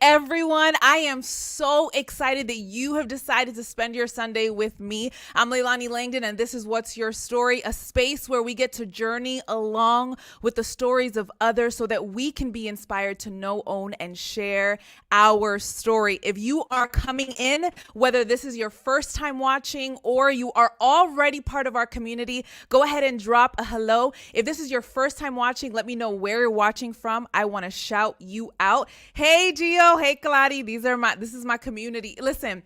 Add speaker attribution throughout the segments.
Speaker 1: everyone. I am so excited that you have decided to spend your Sunday with me. I'm Leilani Langdon, and this is What's Your Story, a space where we get to journey along with the stories of others so that we can be inspired to know, own, and share our story. If you are coming in, whether this is your first time watching or you are already part of our community, go ahead and drop a hello. If this is your first time watching, let me know where you're watching from. I want to shout you out. Hey Gio, hey Kaladi, this is my community. Listen,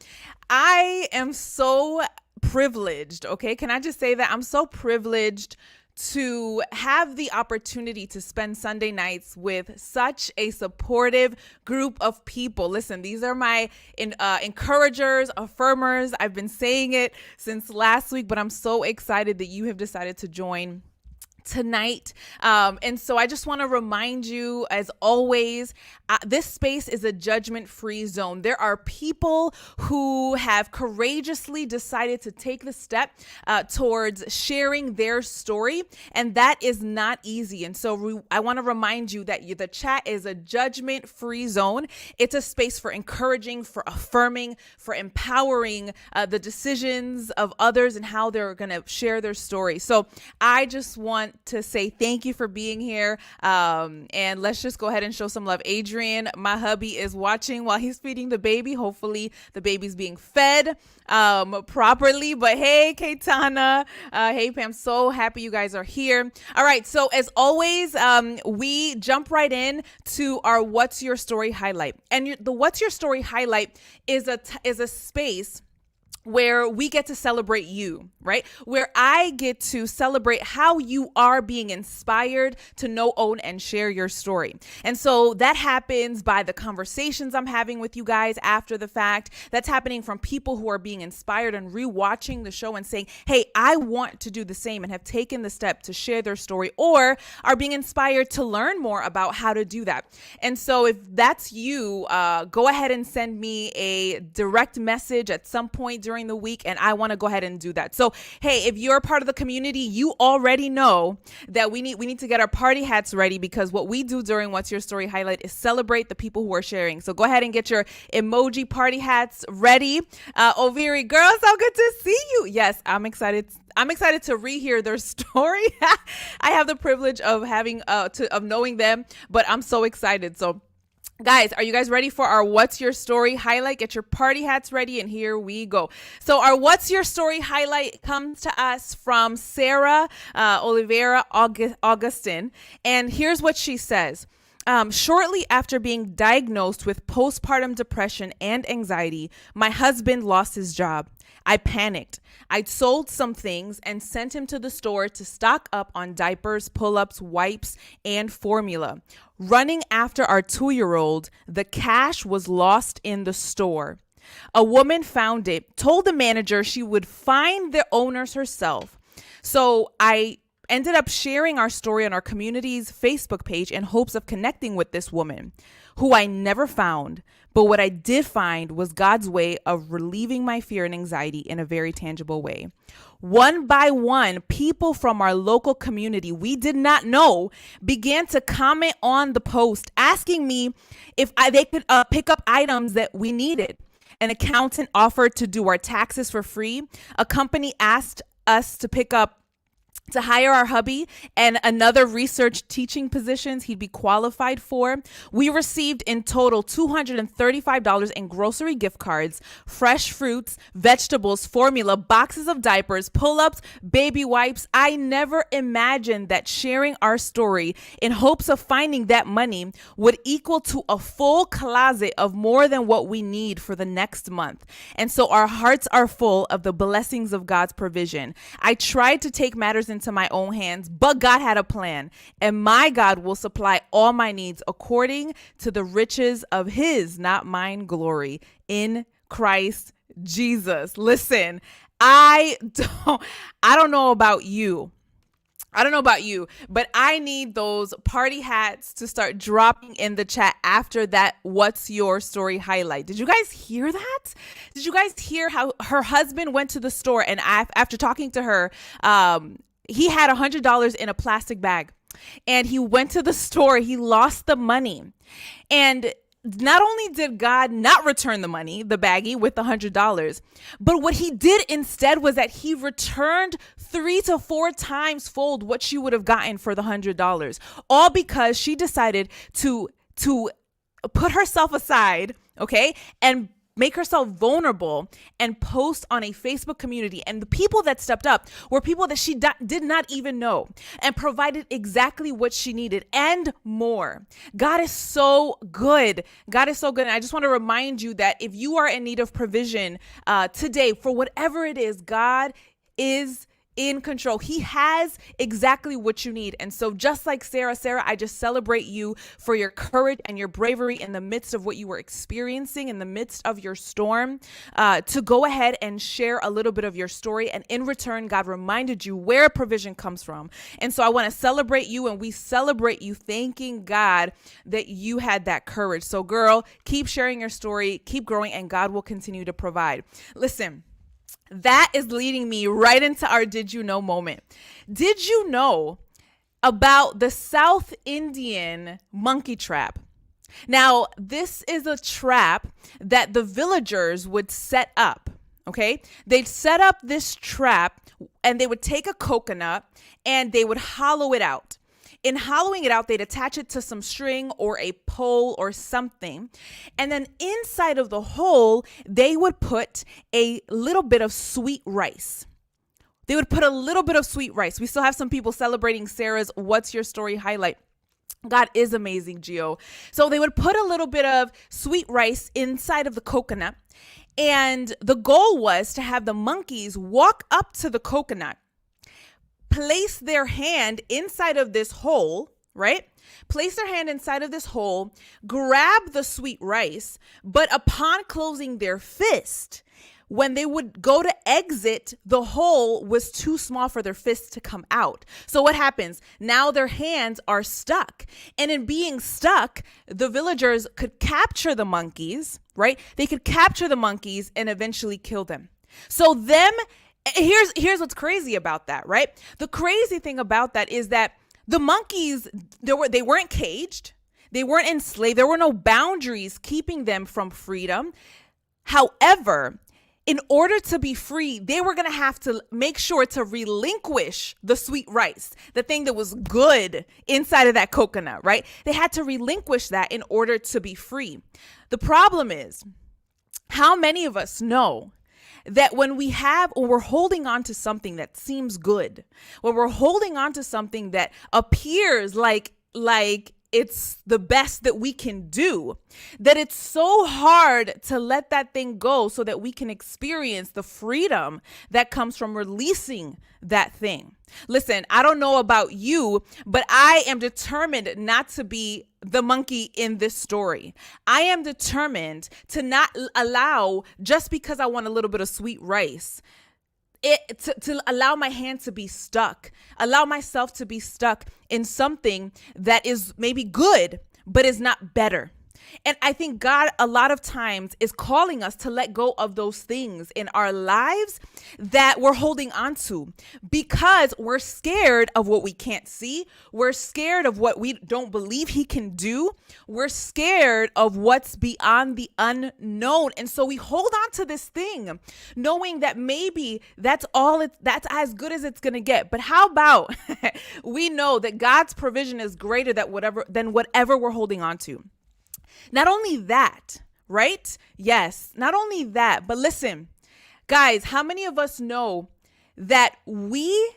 Speaker 1: I am so privileged, okay? Can I just say that I'm so privileged to have the opportunity to spend Sunday nights with such a supportive group of people. Listen, these are my encouragers, affirmers. I've been saying it since last week, but I'm so excited that you have decided to join tonight. And so I just want to remind you, as always, this space is a judgment-free zone. There are people who have courageously decided to take the step towards sharing their story, and that is not easy. And so I want to remind you that the chat is a judgment-free zone. It's a space for encouraging, for affirming, for empowering the decisions of others and how they're going to share their story. So I just want to say thank you for being here. And let's just go ahead and show some love. Adrian, my hubby, is watching while he's feeding the baby. Hopefully the baby's being fed properly. But hey, Kaitana, hey Pam, so happy you guys are here. All right, so as always, we jump right in to our What's Your Story highlight. And the What's Your Story highlight is a space where we get to celebrate you, right? Where I get to celebrate how you are being inspired to know, own, and share your story. And so that happens by the conversations I'm having with you guys after the fact. That's happening from people who are being inspired and rewatching the show and saying, hey, I want to do the same, and have taken the step to share their story, or are being inspired to learn more about how to do that. And so if that's you, go ahead and send me a direct message at some point during the week, and I want to go ahead and do that. So hey, if you're a part of the community, you already know that we need to get our party hats ready, because what we do during What's Your Story highlight is celebrate the people who are sharing. So go ahead and get your emoji party hats ready. Oviri, girl, so good to see you. Yes, I'm excited to rehear their story. I have the privilege of having of knowing them, but I'm so excited. So guys, are you guys ready for our What's Your Story highlight? Get your party hats ready, and here we go. So our What's Your Story highlight comes to us from Sarah Oliveira Augustin, and here's what she says. Shortly after being diagnosed with postpartum depression and anxiety, my husband lost his job. I panicked. I'd sold some things and sent him to the store to stock up on diapers, pull-ups, wipes, and formula. Running after our 2-year-old, the cash was lost in the store. A woman found it, told the manager she would find the owners herself. So I ended up sharing our story on our community's Facebook page in hopes of connecting with this woman, who I never found. But what I did find was God's way of relieving my fear and anxiety in a very tangible way. One by one, people from our local community we did not know began to comment on the post, asking me if they could pick up items that we needed. An accountant offered to do our taxes for free. A company asked us to hire our hubby and another research teaching positions he'd be qualified for. We received in total $235 in grocery gift cards, fresh fruits, vegetables, formula, boxes of diapers, pull-ups, baby wipes. I never imagined that sharing our story in hopes of finding that money would equal to a full closet of more than what we need for the next month. And so our hearts are full of the blessings of God's provision. I tried to take matters into my own hands, but God had a plan, and my God will supply all my needs according to the riches of his, not mine, glory in Christ Jesus. Listen, I don't know about you. But I need those party hats to start dropping in the chat after that What's Your Story highlight. Did you guys hear that? Did you guys hear how her husband went to the store, and after talking to her, he had $100 in a plastic bag, and he went to the store. He lost the money, and not only did God not return the money, the baggie with the $100, but what he did instead was that he returned 3 to 4 times fold what she would have gotten for the $100, all because she decided to put herself aside, okay, and make herself vulnerable and post on a Facebook community. And the people that stepped up were people that she did not even know, and provided exactly what she needed and more. God is so good. God is so good. And I just want to remind you that if you are in need of provision today, for whatever it is, God is in control. He has exactly what you need. And so just like Sarah, I just celebrate you for your courage and your bravery in the midst of what you were experiencing, in the midst of your storm, to go ahead and share a little bit of your story. And in return, God reminded you where provision comes from. And so I want to celebrate you, and we celebrate you, thanking God that you had that courage. So girl, keep sharing your story, keep growing, and God will continue to provide. Listen, that is leading me right into our Did You Know moment. Did you know about the South Indian monkey trap? Now, this is a trap that the villagers would set up, okay? They'd set up this trap, and they would take a coconut and they would hollow it out. In hollowing it out, they'd attach it to some string or a pole or something. And then inside of the hole, they would put a little bit of sweet rice. They would put a little bit of sweet rice. We still have some people celebrating Sarah's What's Your Story highlight. God is amazing, Gio. So they would put a little bit of sweet rice inside of the coconut. And the goal was to have the monkeys walk up to the coconut, place their hand inside of this hole, right? Place their hand inside of this hole, grab the sweet rice, but upon closing their fist, when they would go to exit, the hole was too small for their fists to come out. So what happens? Now their hands are stuck. And in being stuck, the villagers could capture the monkeys, right? They could capture the monkeys and eventually kill them. So here's what's crazy about that, right? The crazy thing about that is that the monkeys, they weren't caged. They weren't enslaved. There were no boundaries keeping them from freedom. However, in order to be free, they were going to have to make sure to relinquish the sweet rice, the thing that was good inside of that coconut, right? They had to relinquish that in order to be free. The problem is, how many of us know that when we're holding on to something that seems good, when we're holding on to something that appears like it's the best that we can do, that it's so hard to let that thing go so that we can experience the freedom that comes from releasing that thing. Listen, I don't know about you, but I am determined not to be the monkey in this story. I am determined to not allow, just because I want a little bit of sweet rice, to allow my hand to be stuck, allow myself to be stuck in something that is maybe good, but is not better. And I think God a lot of times is calling us to let go of those things in our lives that we're holding on to, because we're scared of what we can't see. We're scared of what we don't believe he can do. We're scared of what's beyond the unknown. And so we hold on to this thing knowing that maybe that's as good as it's going to get. But how about we know that God's provision is greater than whatever we're holding on to. Not only that, right? Yes, not only that, but listen, guys, how many of us know that we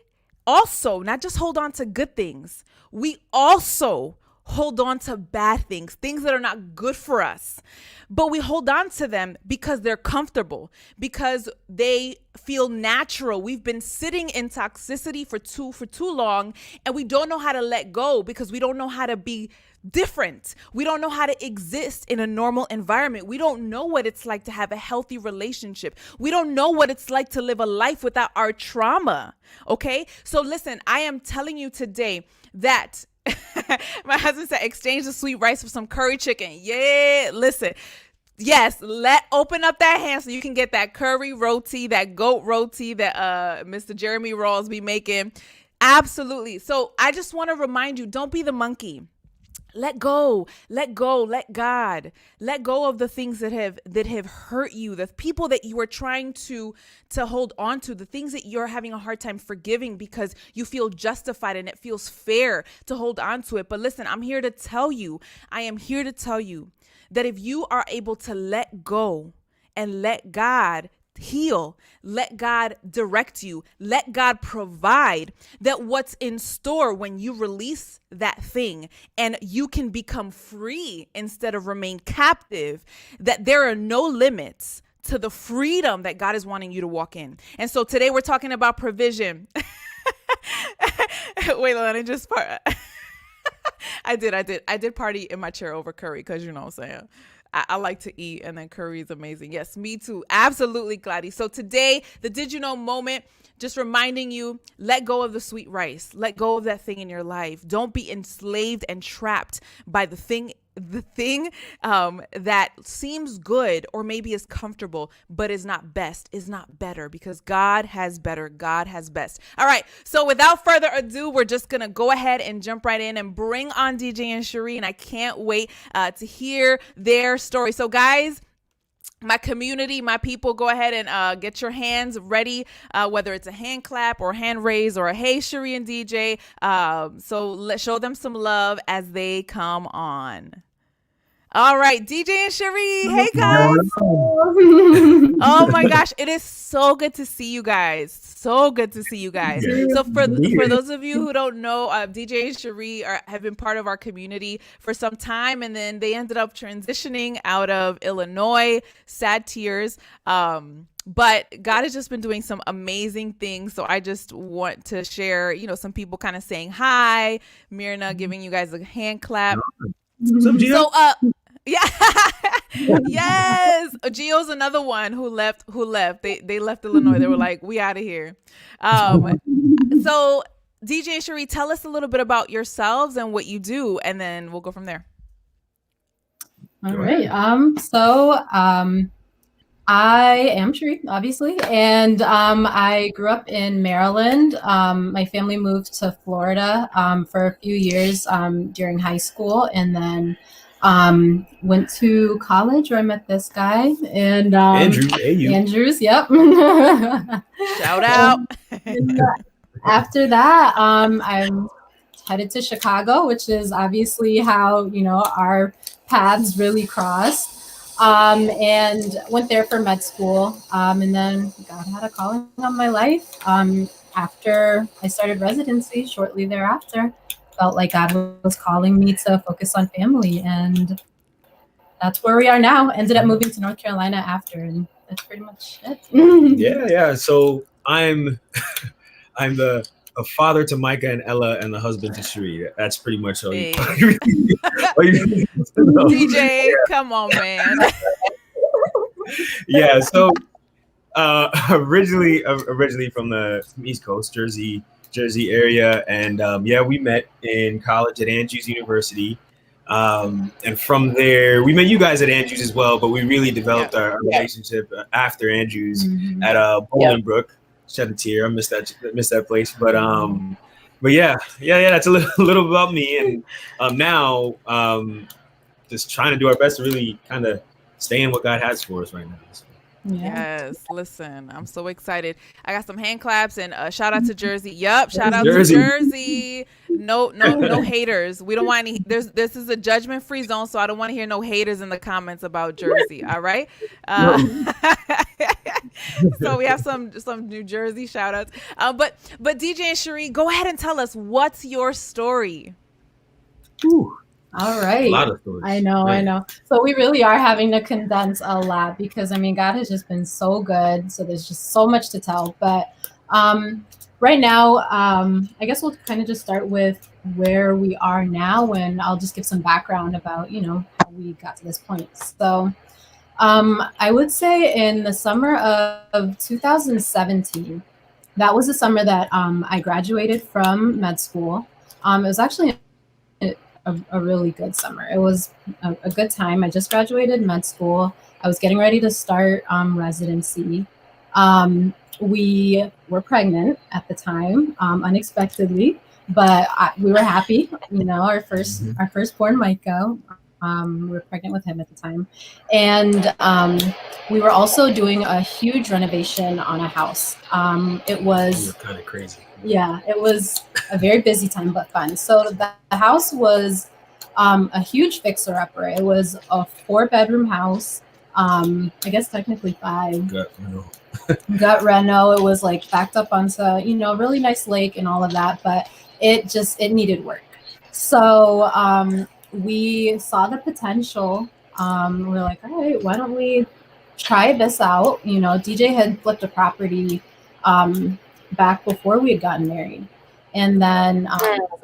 Speaker 1: also not just hold on to good things, we also hold on to bad things that are not good for us, but we hold on to them because they're comfortable, because they feel natural. We've been sitting in toxicity for too long, and we don't know how to let go because we don't know how to be different. We don't know how to exist in a normal environment. We don't know what it's like to have a healthy relationship. We don't know what it's like to live a life without our trauma. Okay? So listen, I am telling you today that my husband said, exchange the sweet rice for some curry chicken. Yeah, listen. Yes, open up that hand so you can get that curry roti, that goat roti that Mr. Jeremy Rawls be making. Absolutely. So I just want to remind you, don't be the monkey. let go, let go, let God, let go of the things that have hurt you, the people that you are trying to hold on to, the things that you're having a hard time forgiving because you feel justified and it feels fair to hold on to it. But listen, I am here to tell you that if you are able to let go and let God heal, let God direct you, let God provide, that what's in store when you release that thing and you can become free instead of remain captive, that there are no limits to the freedom that God is wanting you to walk in. And so today we're talking about provision. Wait, let me just part. I did party in my chair over curry because you know what I'm saying. I like to eat, and then curry is amazing. Yes, me too. Absolutely, Gladys. So today, the Did You Know moment, just reminding you, let go of the sweet rice. Let go of that thing in your life. Don't be enslaved and trapped by the thing that seems good or maybe is comfortable, but is not best, is not better, because God has better. God has best. All right. So without further ado, we're just going to go ahead and jump right in and bring on DJ and Sheree. And I can't wait to hear their story. So guys, my community, my people, go ahead and get your hands ready, whether it's a hand clap or hand raise or a hey, Sheree and DJ. So let's show them some love as they come on. All right, DJ and Sheree. Hey, guys. Oh, my gosh. It is so good to see you guys. So good to see you guys. So for those of you who don't know, DJ and Sheree have been part of our community for some time, and then they ended up transitioning out of Illinois. Sad tears. But God has just been doing some amazing things. So I just want to share, some people kind of saying hi. Myrna giving you guys a hand clap. So, yeah. Yes. Gio's another one who left. They left Illinois. They were like, we out of here. So DJ and Sheree, tell us a little bit about yourselves and what you do, and then we'll go from there.
Speaker 2: All right. I am Sheree, obviously, and I grew up in Maryland. My family moved to Florida for a few years during high school, and then went to college where I met this guy, and Andrews, yep.
Speaker 1: Shout out.
Speaker 2: After that, I'm headed to Chicago, which is obviously how our paths really crossed. And went there for med school, and then God had a calling on my life. After I started residency, shortly thereafter, felt like God was calling me to focus on family, and that's where we are now. Ended up moving to North Carolina after, and that's pretty much it.
Speaker 3: Yeah. So I'm the a father to Micah and Ella, and the husband to Sheree. That's pretty much all you need to know.
Speaker 1: DJ, come on, man.
Speaker 3: Yeah. So originally from the East Coast, Jersey area, and we met in college at Andrews University, and from there we met you guys at Andrews as well, but we really developed our relationship after Andrews at Bolingbrook. Shed a tear. I miss that place, but yeah, that's a little about me, and now just trying to do our best to really kind of stay in what God has for us right now.
Speaker 1: Yes, listen, I'm so excited. I got some hand claps, and shout out to Jersey. Yep, shout out to Jersey. No haters. We don't want any. This is a judgment-free zone, so I don't want to hear no haters in the comments about Jersey. All right. So we have some New Jersey shout outs. But DJ and Sheree, go ahead and tell us, what's your story?
Speaker 2: Ooh. All right.
Speaker 3: A lot of stories.
Speaker 2: I know. So we really are having to condense a lot because, God has just been so good. So there's just so much to tell. But right now, I guess we'll kind of just start with where we are now. And I'll just give some background about, how we got to this point. So I would say in the summer of 2017, that was the summer that I graduated from med school. It was actually a really good summer. It was a good time. I just graduated med school. I was getting ready to start residency. We were pregnant at the time, unexpectedly. but we were happy, our firstborn Micah. We were pregnant with him at the time, and we were also doing a huge renovation on a house. It was
Speaker 3: kind of crazy.
Speaker 2: Yeah, it was a very busy time, but fun. So the house was a huge fixer-upper. It was a 4-bedroom house. I guess technically 5. Gut reno. It was like backed up onto, a really nice lake and all of that, but it needed work. So we saw the potential. We're like, all right, why don't we try this out? DJ had flipped a property back before we had gotten married. And then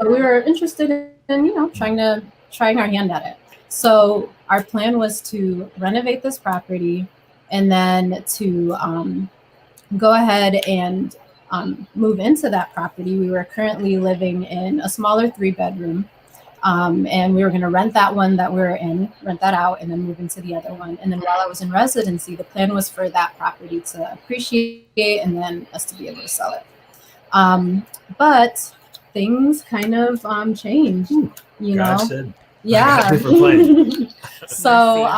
Speaker 2: so we were interested in, trying our hand at it. So our plan was to renovate this property and then to go ahead and move into that property. We were currently living in a smaller 3-bedroom. And we were going to rent that one that we were in, rent that out, and then move into the other one. And then while I was in residency, the plan was for that property to appreciate and then us to be able to sell it. But things kind of changed,
Speaker 3: God said,
Speaker 2: yeah. So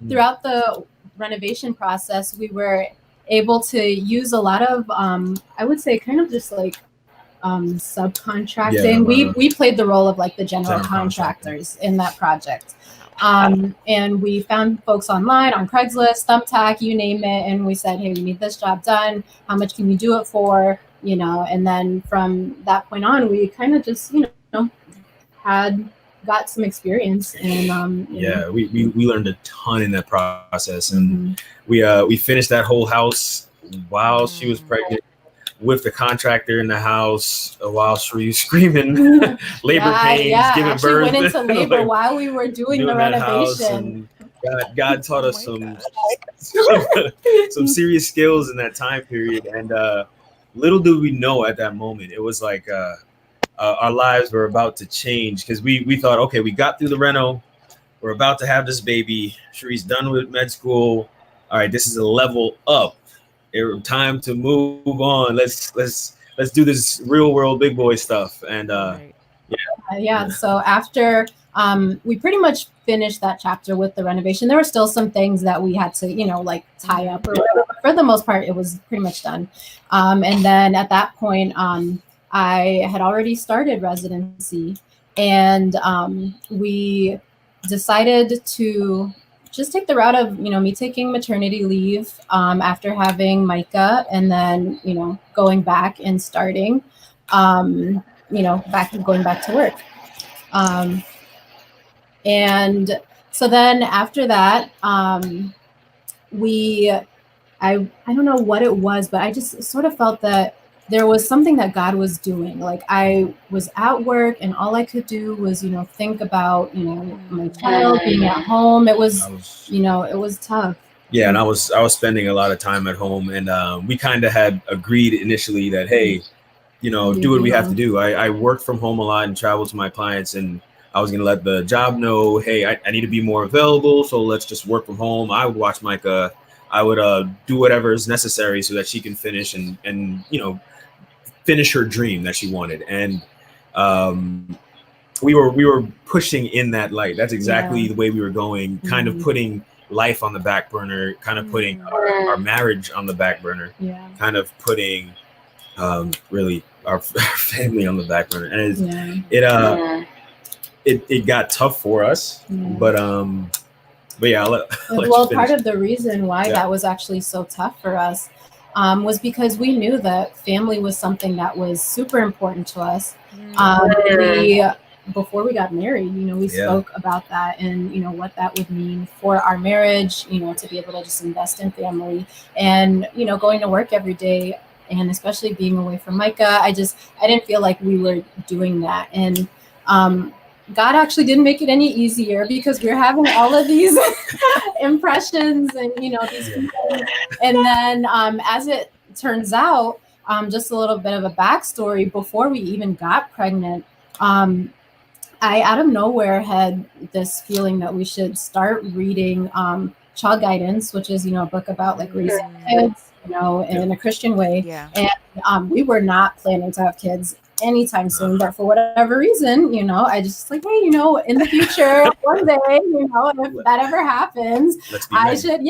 Speaker 2: throughout the renovation process, we were able to use a lot of, I would say, kind of just like subcontracting. We played the role of like the general contractors in that project. And we found folks online on Craigslist, Thumbtack, you name it. And we said, hey, we need this job done. How much can you do it for? And then from that point on, we kind of just, got some experience. And
Speaker 3: we learned a ton in that process. And we finished that whole house while she was pregnant, with the contractor in the house while Sheree was screaming labor pains, giving birth.
Speaker 2: She went into labor like, while we were doing the renovation.
Speaker 3: God taught us some serious skills in that time period. And little did we know at that moment, it was like our lives were about to change, because we thought, okay, we got through the reno. We're about to have this baby. Sheree's done with med school. All right, this is a level up. Time to move on. Let's do this real world big boy stuff. And
Speaker 2: so after we pretty much finished that chapter with the renovation, there were still some things that we had to like tie up or whatever. But for the most part, it was pretty much done. And then at that point, I had already started residency, and we decided to just take the route of, me taking maternity leave after having Micah, and then, going back and starting, going back to work. And so then after that, I don't know what it was, but I just sort of felt that there was something that God was doing. Like I was at work and all I could do was, think about, my child being at home. It was it was tough.
Speaker 3: Yeah. And I was spending a lot of time at home, and we kind of had agreed initially that, hey, do what we have to do. I worked from home a lot and traveled to my clients, and I was going to let the job know, hey, I need to be more available. So let's just work from home. I would watch Micah. I would do whatever is necessary so that she can finish and finish her dream that she wanted. And we were pushing in that light. That's exactly the way we were going, kind of putting life on the back burner, kind of putting our marriage on the back burner, kind of putting really our family on the back burner. And it got tough for us, but yeah,
Speaker 2: well, part of the reason why that was actually so tough for us was because we knew that family was something that was super important to us. Before we got married, we spoke about that and, what that would mean for our marriage, to be able to just invest in family and, going to work every day, and especially being away from Micah. I didn't feel like we were doing that. And God actually didn't make it any easier, because we were having all of these impressions and, these people. And then as it turns out, just a little bit of a backstory, before we even got pregnant, I out of nowhere had this feeling that we should start reading Child Guidance, which is, a book about like raising kids, in a Christian way. And we were not planning to have kids anytime soon. But for whatever reason, I just like, hey, in the future, one day, if that ever happens, I should,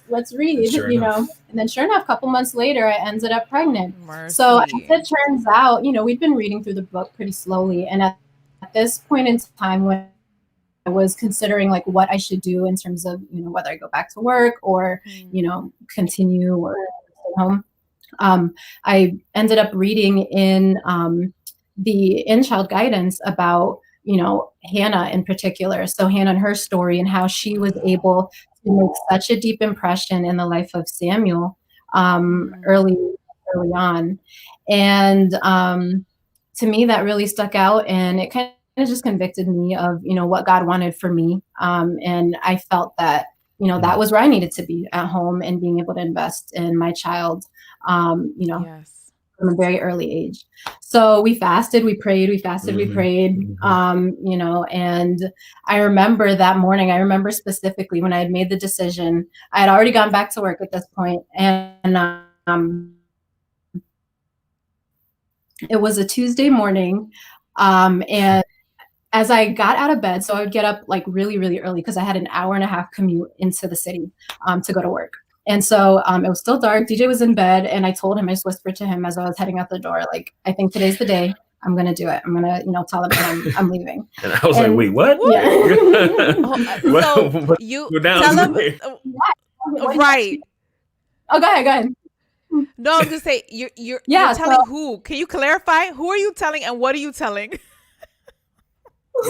Speaker 2: let's read, And then sure enough, a couple months later, I ended up pregnant.
Speaker 1: Mercy.
Speaker 2: So as it turns out, we've been reading through the book pretty slowly. And at this point in time, when I was considering like what I should do in terms of, whether I go back to work or, continue or stay home. I ended up reading in the in-child guidance about, Hannah in particular. So Hannah and her story and how she was able to make such a deep impression in the life of Samuel early on. And to me, that really stuck out, and it kind of just convicted me of, what God wanted for me. And I felt that, that was where I needed to be, at home and being able to invest in my child,
Speaker 1: Yes.
Speaker 2: From a very early age. So we fasted, we prayed, we prayed, and I remember that morning, I remember specifically when I had made the decision. I had already gone back to work at this point, and it was a Tuesday morning, and as I got out of bed, so I would get up like really, really early because I had an 1.5-hour commute into the city to go to work. And so it was still dark. DJ was in bed, and I told him, I just whispered to him as I was heading out the door, like, I think today's the day. I'm going to do it. I'm going to, tell him that I'm leaving.
Speaker 3: And I was like, wait, what?
Speaker 2: Yeah.
Speaker 1: So you tell him, right.
Speaker 2: Oh, go ahead.
Speaker 1: No, I'm just saying, you're telling who? Can you clarify? Who are you telling and what are you telling?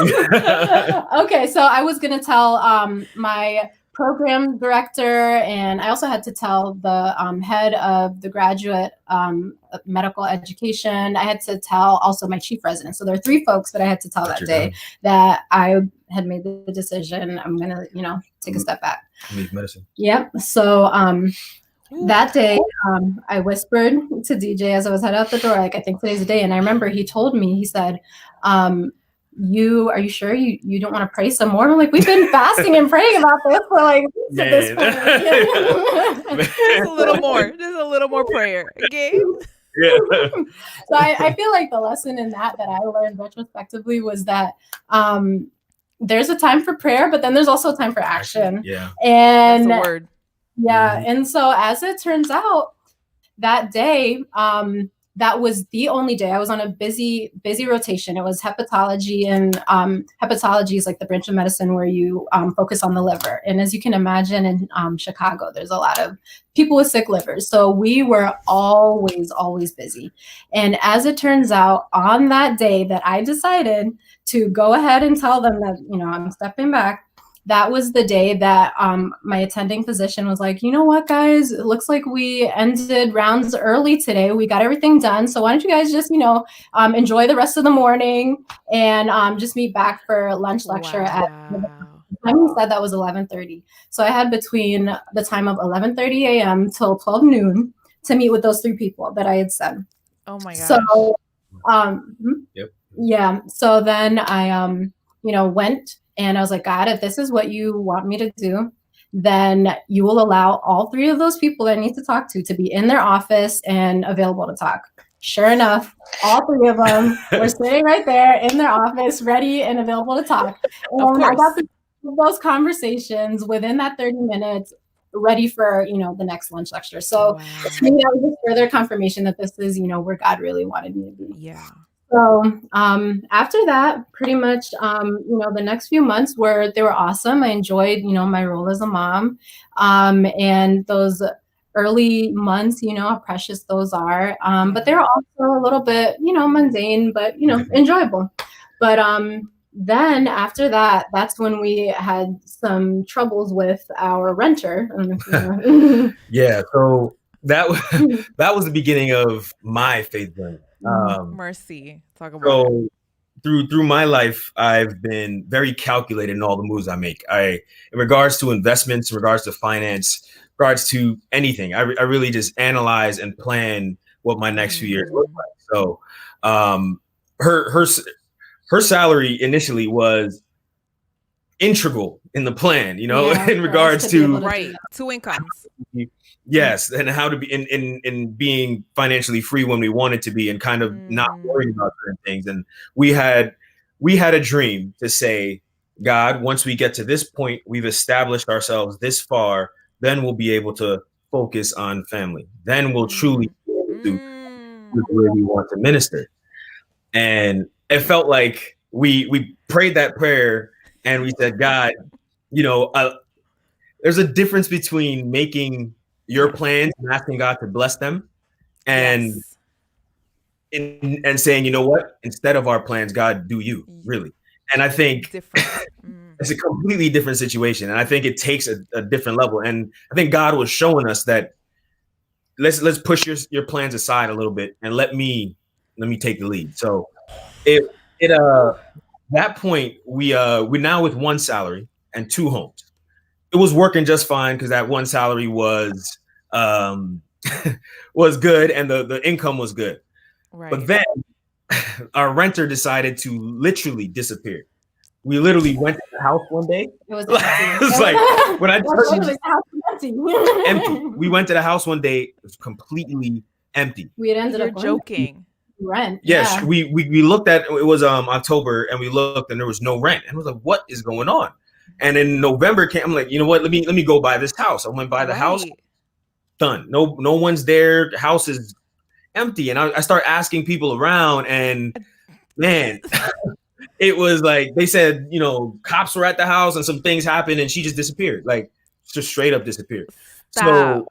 Speaker 2: Okay, so I was going to tell my program director, and I also had to tell the head of the graduate medical education. I had to tell also my chief resident. So there are 3 folks that I had to tell that day that I had made the decision. I'm going to, take a step back.
Speaker 3: Leave medicine.
Speaker 2: Yep. So that day, I whispered to DJ as I was headed out the door, like, I think today's the day. And I remember he told me, he said, are you sure you don't want to pray some more? I'm like, we've been fasting and praying about this for like this point.
Speaker 1: Just a little more prayer. Okay.
Speaker 3: Yeah.
Speaker 2: So I feel like the lesson in that I learned retrospectively was that there's a time for prayer, but then there's also a time for action.
Speaker 3: Yeah.
Speaker 2: And
Speaker 1: that's the word.
Speaker 2: Yeah. Mm-hmm. And so as it turns out, that day, that was the only day. I was on a busy rotation. It was hepatology, and hepatology is like the branch of medicine where you focus on the liver. And as you can imagine, in Chicago, there's a lot of people with sick livers. So we were always busy. And as it turns out, on that day that I decided to go ahead and tell them that, I'm stepping back, that was the day that my attending physician was like, you know what, guys, it looks like we ended rounds early today. We got everything done. So why don't you guys just, enjoy the rest of the morning and just meet back for lunch lecture at the time he said that was 11:30. So I had between the time of 11:30 a.m. till 12 noon to meet with those 3 people that I had said.
Speaker 1: Oh my gosh.
Speaker 2: So,
Speaker 3: Yep.
Speaker 2: Yeah. So then I, went. And I was like, God, if this is what you want me to do, then you will allow all 3 of those people I need to talk to be in their office and available to talk. Sure enough, all 3 of them were sitting right there in their office, ready and available to talk. And I got those conversations within that 30 minutes, ready for, the next lunch lecture. So to me, that was just further confirmation that this is, where God really wanted me to be.
Speaker 1: Yeah.
Speaker 2: So after that, pretty much, the next few months they were awesome. I enjoyed, my role as a mom, and those early months, how precious those are. But they're also a little bit, mundane, but, enjoyable. But then after that, that's when we had some troubles with our renter. I don't know if you know.
Speaker 3: Yeah. So that was the beginning of my faith journey.
Speaker 1: Mercy. Talk about it.
Speaker 3: Through my life, I've been very calculated in all the moves I make. In regards to investments, in regards to finance, in regards to anything, I really just analyze and plan what my next few years look like. So her salary initially was integral in the plan,
Speaker 2: Yeah,
Speaker 3: in
Speaker 2: for us
Speaker 3: regards
Speaker 2: to be able
Speaker 3: to
Speaker 2: to do
Speaker 1: Right.
Speaker 2: that.
Speaker 1: 2 incomes.
Speaker 3: yes, and how to be in being financially free when we wanted to be, and kind of not worrying about certain things. And we had a dream to say, God, once we get to this point, we've established ourselves this far, then we'll be able to focus on family. Then we'll truly be able to do where we want to minister. And it felt like we prayed that prayer, and we said, God, there's a difference between making your plans and asking God to bless them, and
Speaker 1: Yes.
Speaker 3: and saying, you know what, instead of our plans, God, do you really? And I think
Speaker 1: Different.
Speaker 3: it's a completely different situation, and I think it takes a different level. And I think God was showing us that let's push your plans aside a little bit, and let me take the lead. So it that point, we're now with one salary and 2 homes. It was working just fine because that one salary was was good, and the income was good.
Speaker 1: Right.
Speaker 3: But then our renter decided to literally disappear. We literally went to the house one day.
Speaker 2: It was
Speaker 3: It's like when I
Speaker 2: empty.
Speaker 3: empty. We went to the house one day. It was completely empty.
Speaker 2: We had ended
Speaker 1: You're
Speaker 2: up
Speaker 1: joking.
Speaker 2: rent.
Speaker 3: Yes,
Speaker 2: Yeah.
Speaker 3: we looked at it was October, and we looked, and there was no rent. And I was like, what is going on? And in November came, I'm like, you know what? Let me go buy this house. I went by the house. Done. No one's there. The house is empty. And I start asking people around, and man, it was like they said, cops were at the house and some things happened, and she just disappeared, like just straight up disappeared.
Speaker 1: Stop.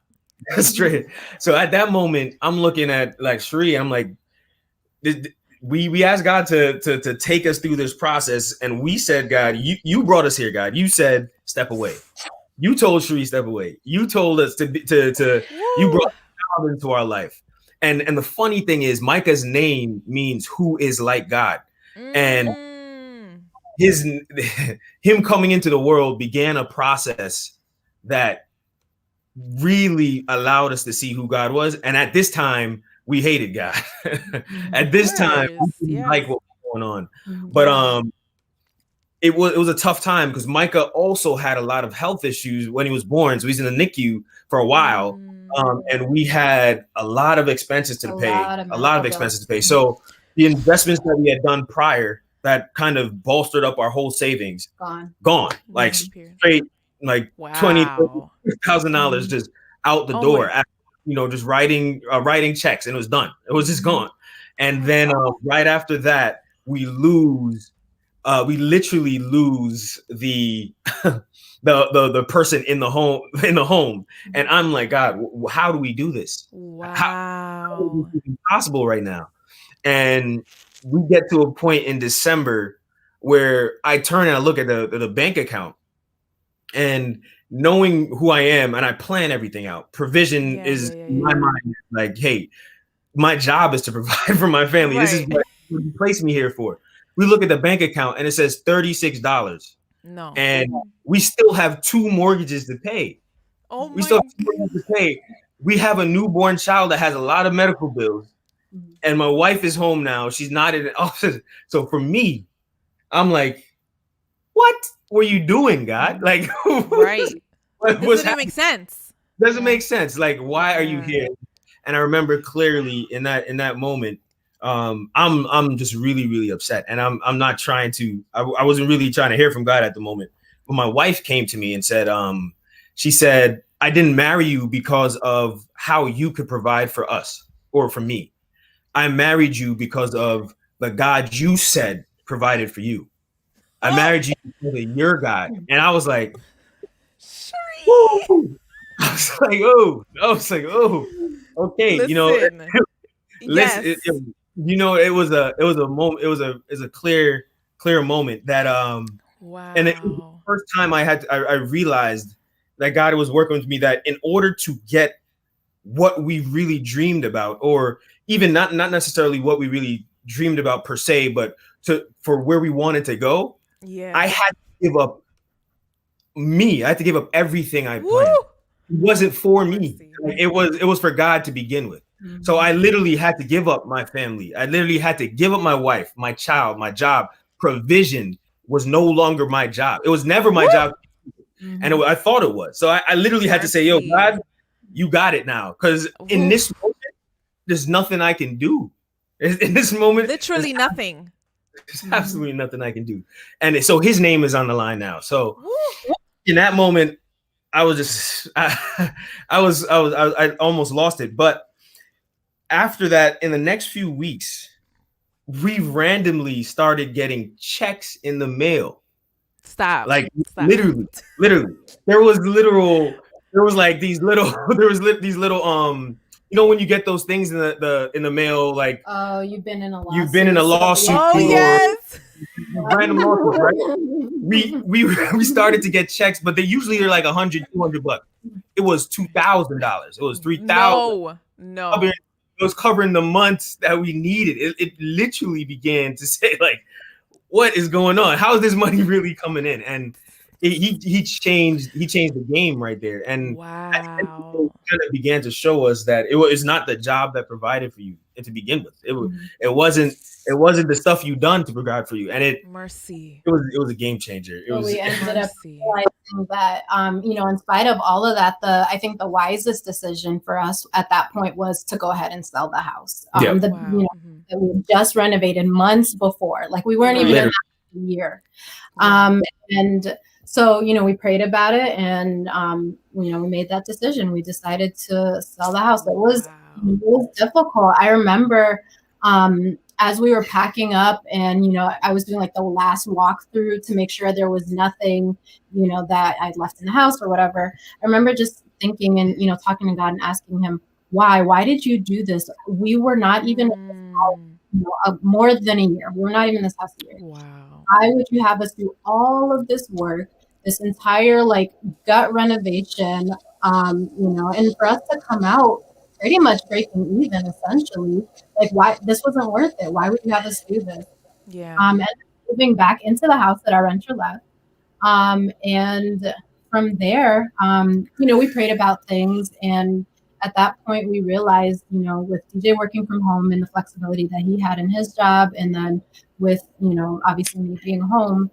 Speaker 3: So straight. So at that moment, I'm looking at like Sheree, and I'm like, we asked God to take us through this process, and we said, God, you brought us here, God. You said step away. You told Sheree step away. You told us to you brought God into our life. And the funny thing is, Micah's name means who is like God. And him coming into the world began a process that really allowed us to see who God was. And at this time, we hated God. At this time, we didn't like what was going on. But it was a tough time because Micah also had a lot of health issues when he was born. So he's in the NICU for a while. And we had a lot of expenses to pay. A lot of expenses to pay. So the investments that we had done prior that kind of bolstered up our whole savings, gone. Like straight, like $20,000 just out the door. Just writing checks, and it was done. It was just gone. And then right after that, we literally lose the the person in the home. And I'm like, God, how do we do this? How is this even possible right now? And we get to a point in December where I turn and I look at the bank account, and knowing who I am, and I plan everything out. Provision is in my mind like, hey, my job is to provide for my family. This is what you placed me here for. We look at the bank account, and it says $36.
Speaker 1: No.
Speaker 3: And we still have 2 mortgages to pay. We still have 2 mortgages to pay. We have a newborn child that has a lot of medical bills. And my wife is home now. She's not in the office. So for me, I'm like, what were you doing, God? Like,
Speaker 1: right. Doesn't make sense.
Speaker 3: Doesn't make sense. Like, why are you here? And I remember clearly in that moment, I'm just really, really upset. And I'm not trying to, I wasn't really trying to hear from God at the moment. But my wife came to me and said, she said, I didn't marry you because of how you could provide for us or for me. I married you because of the God you said provided for you. I married you because of your God. And I was like, woo! I was like, oh, okay.
Speaker 1: Listen,
Speaker 3: it was a moment. It was a clear moment that
Speaker 1: wow.
Speaker 3: And it was the first time I realized that God was working with me, that in order to get what we really dreamed about, or even not necessarily what we really dreamed about per se, but for where we wanted to go, I had to give up me. I had to give up everything I planned. It wasn't for me. It was for God to begin with. Mm-hmm. So I literally had to give up my family. I literally had to give up my wife, my child, my job, provision, was no longer my job. It was never my job. And I thought it was. So I literally had to say, yo, God, you got it now. Because in this moment, there's nothing I can do. In this moment,
Speaker 1: literally nothing.
Speaker 3: There's absolutely nothing I can do. And so his name is on the line now. So in that moment, I was just, I almost lost it. But after that, in the next few weeks, we randomly started getting checks in the mail.
Speaker 1: Stop.
Speaker 3: Like literally. There was like these little, you know, when you get those things in the mail, like,
Speaker 2: oh, you've been in a
Speaker 3: lawsuit.
Speaker 1: Oh, yes.
Speaker 3: Random lawsuits, right? We started to get checks, but they usually are like $100, $200. It was $2,000. It was $3,000.
Speaker 1: No.
Speaker 3: It was covering the months that we needed. It literally began to say, like, what is going on? How is this money really coming in? And he changed the game right there. And
Speaker 1: wow,
Speaker 3: kind of began to show us that it's not the job that provided for you to begin with. It wasn't the stuff you done to provide for you. And it was a game changer.
Speaker 2: We ended up realizing that you know, in spite of all of that, I think the wisest decision for us at that point was to go ahead and sell the house. You know, that we had just renovated months before. Like we weren't even in that year. And so, you know, we prayed about it and, you know, we made that decision. We decided to sell the house. It was difficult. I remember as we were packing up and, you know, I was doing like the last walkthrough to make sure there was nothing, you know, that I'd left in the house or whatever. I remember just thinking and, you know, talking to God and asking him, why did you do this? We were not even in this house, you know, more than a year. We were not even in this house a year.
Speaker 1: Wow.
Speaker 2: Why would you have us do all of this work, this entire like gut renovation, you know, and for us to come out pretty much breaking even essentially, like why this wasn't worth it. Why would you have us do this? And moving back into the house that our renter left. And from there, you know, we prayed about things. And at that point we realized, you know, with DJ working from home and the flexibility that he had in his job, and then with, you know, obviously me being home,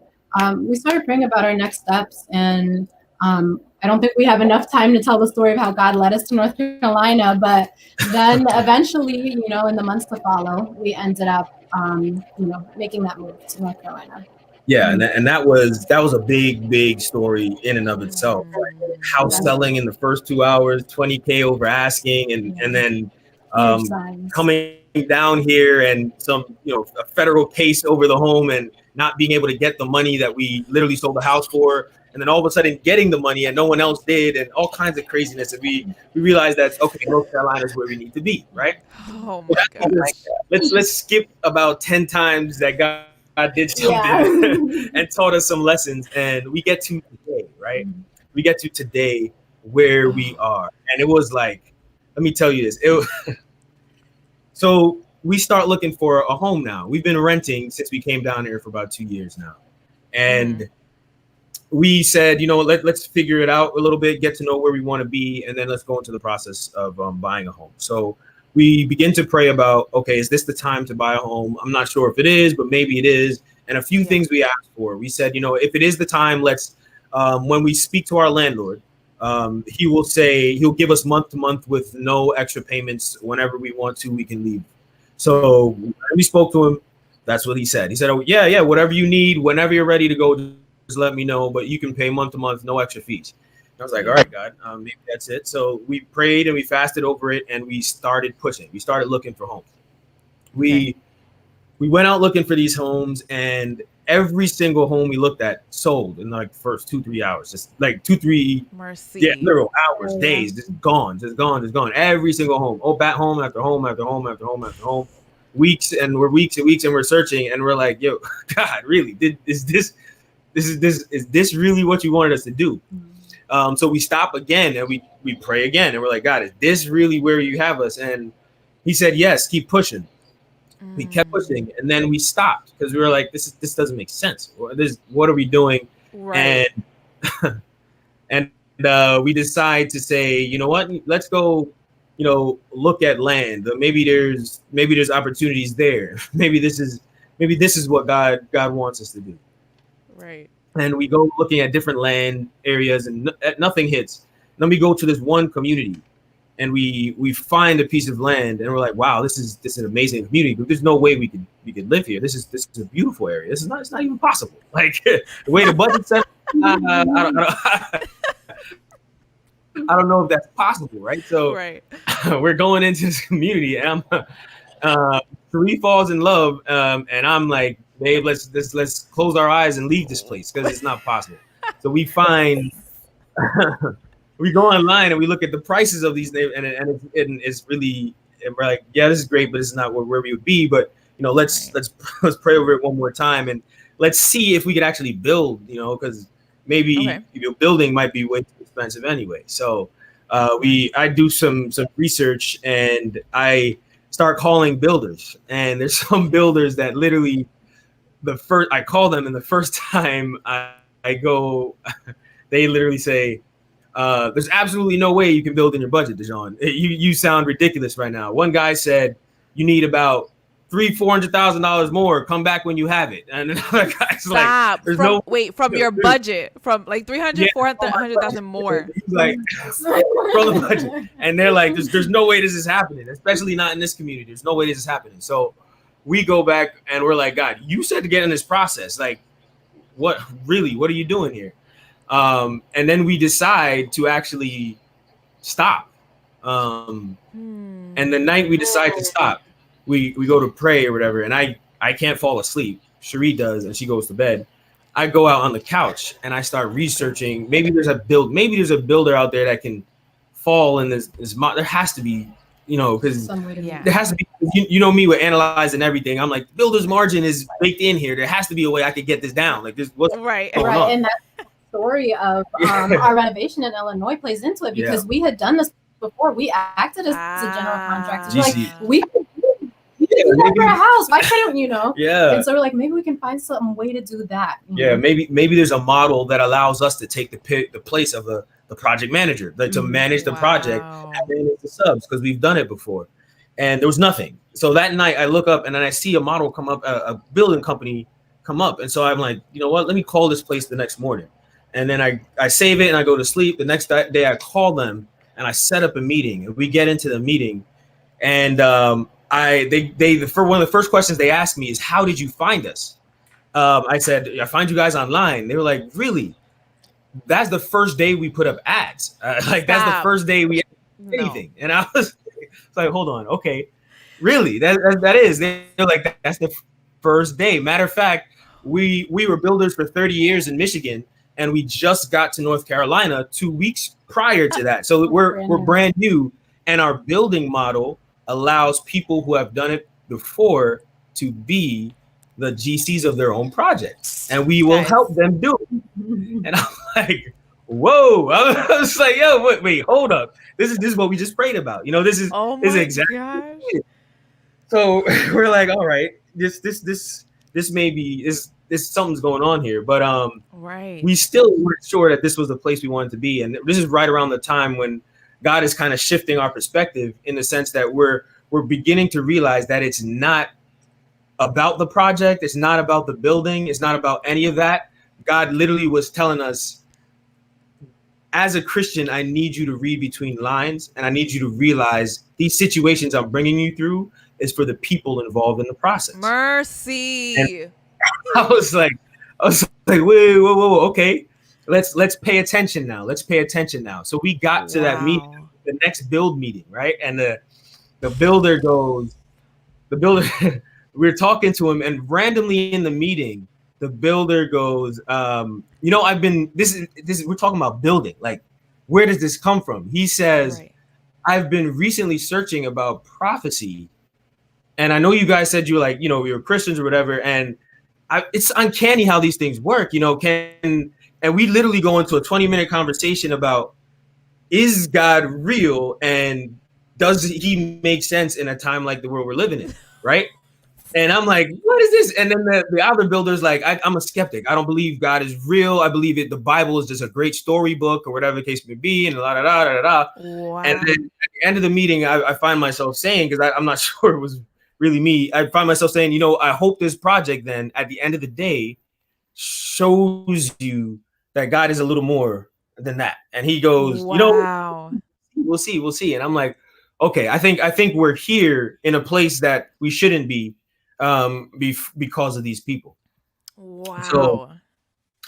Speaker 2: we started praying about our next steps. And I don't think we have enough time to tell the story of how God led us to North Carolina, but then eventually, you know, in the months to follow, we ended up, you know, making that move to North Carolina.
Speaker 3: Yeah, and that was a big story in and of itself. House selling in the first 2 hours, $20K over asking, and then coming down here and some, you know, a federal case over the home and not being able to get the money that we literally sold the house for, and then all of a sudden getting the money and no one else did, and all kinds of craziness. And we realized that, okay, North Carolina is where we need to be, right?
Speaker 1: Oh my God.
Speaker 3: Let's skip about 10 times that God did something and taught us some lessons, and we get to today, right? We get to today where we are. And it was like, let me tell you this. So we start looking for a home now. We've been renting since we came down here for about 2 years now. And we said, you know, let's figure it out a little bit, get to know where we want to be, and then let's go into the process of buying a home. So we begin to pray about, okay, is this the time to buy a home? I'm not sure if it is, but maybe it is. And a few things we asked for. We said, you know, if it is the time, let's, when we speak to our landlord, he'll give us month to month with no extra payments. Whenever we want to, we can leave. So when we spoke to him, that's what he said. He said, oh, yeah, whatever you need, whenever you're ready to go, just let me know, but you can pay month to month, no extra fees. I was like, all right, God, maybe that's it. So we prayed and we fasted over it, and we started pushing. We started looking for homes. We went out looking for these homes, and every single home we looked at sold in like the first 2-3 hours, just like 2-3 literal hours, days, just gone. Every single home, home after home after home after home after home, weeks and weeks, and we're searching, and we're like, yo, God, really, is this really what you wanted us to do? So we stop again and we pray again, and we're like, God, is this really where you have us? And he said, yes, keep pushing. We kept pushing, and then we stopped because we were like, this doesn't make sense. What are we doing? Right. And we decide to say, you know what, let's go, you know, look at land. Maybe there's opportunities there. Maybe this is what God wants us to do.
Speaker 1: Right.
Speaker 3: and we go looking at different land areas, and nothing hits. Then we go to this one community, and we find a piece of land, and we're like, wow, this is an amazing community, but there's no way we could live here. This is a beautiful area. It's not even possible. Like the way the budget's set, I don't know if that's possible, right? So
Speaker 1: Right.
Speaker 3: we're going into this community, and Sheree falls in love, and I'm like, babe, let's close our eyes and leave this place because it's not possible. So we find, we go online and we look at the prices of these, and it's really, and we're like, yeah, this is great, but it's not where we would be. But let's pray over it one more time, and let's see if we could actually build, because maybe building might be way too expensive anyway. So I do some research, and I start calling builders, and there's some builders that literally I call them, and the first time I go, they literally say, there's absolutely no way you can build in your budget, Dejon. You sound ridiculous right now. One guy said you need about $400,000 more. Come back when you have it. And another guy's like, "There's
Speaker 1: from your budget, from like 300, 400,000 more."
Speaker 3: He's like, from the budget, and they're like, "There's no way this is happening, especially not in this community. There's no way this is happening." So we go back and we're like, "God, you said to get in this process. Like, what are you doing here?" And then we decide to actually stop. And the night we decide to stop, we go to pray or whatever, and I can't fall asleep. Sheree does, and she goes to bed. I go out on the couch and I start researching. Maybe there's a builder out there that can fall in this. There has to be, because there has to be. You know me with analyzing everything. I'm like, builder's margin is baked in here. There has to be a way I could get this down. Like this, what's
Speaker 1: right,
Speaker 3: going on?
Speaker 2: And that story of our renovation in Illinois plays into it because we had done this before. We acted as a general contractor. Like we could do that for a house. Why couldn't
Speaker 3: Yeah.
Speaker 2: And so we're like, maybe we can find some way to do that.
Speaker 3: Maybe there's a model that allows us to take the place of the project manager, to manage the project and manage the subs, because we've done it before. And there was nothing. So that night I look up and then I see a model come up, a building company come up. And so I'm like, you know what? Let me call this place the next morning. And then I save it and I go to sleep. The next day I call them and I set up a meeting. And we get into the meeting, and one of the first questions they asked me is, how did you find us? I said, I find you guys online. They were like, really? That's the first day we put up ads. That's the first day we did anything. And I was like, hold on. Okay. Really? That is. They're like, that's the first day. Matter of fact, we were builders for 30 years in Michigan, and we just got to North Carolina 2 weeks prior to that. So we're brand new, and our building model allows people who have done it before to be the GCs of their own projects, and we will help them do it. And I'm like, whoa! I was like, yo, wait, hold up. This is what we just prayed about. This is exactly it. So we're like, all right, this may be this something's going on here, but we still weren't sure that this was the place we wanted to be. And this is right around the time when God is kind of shifting our perspective, in the sense that we're beginning to realize that it's not about the project, it's not about the building, it's not about any of that. God literally was telling us, as a Christian, I need you to read between lines, and I need you to realize these situations I'm bringing you through is for the people involved in the process.
Speaker 1: Mercy.
Speaker 3: And I was like, whoa, okay. Let's pay attention now. Let's pay attention now. So we got to that meeting, the next build meeting, right? And the builder goes, we were talking to him, and randomly in the meeting, the builder goes, we're talking about building. Like, where does this come from? He says, I've been recently searching about prophecy, and I know you guys said you were like, we were Christians or whatever, and it's uncanny how these things work, and we literally go into a 20-minute conversation about, is God real, and does he make sense in a time like the world we're living in, right? And I'm like, what is this? And then the other builder's like, I'm a skeptic. I don't believe God is real. I believe the Bible is just a great storybook, or whatever the case may be, and la da da da da.
Speaker 1: Wow.
Speaker 3: And then at the end of the meeting, I find myself saying, because I'm not sure it was really me, I find myself saying, I hope this project then, at the end of the day, shows you that God is a little more than that. And he goes,
Speaker 1: Wow.
Speaker 3: we'll see. And I'm like, okay, I think we're here in a place that we shouldn't be, because of these people.
Speaker 1: Wow.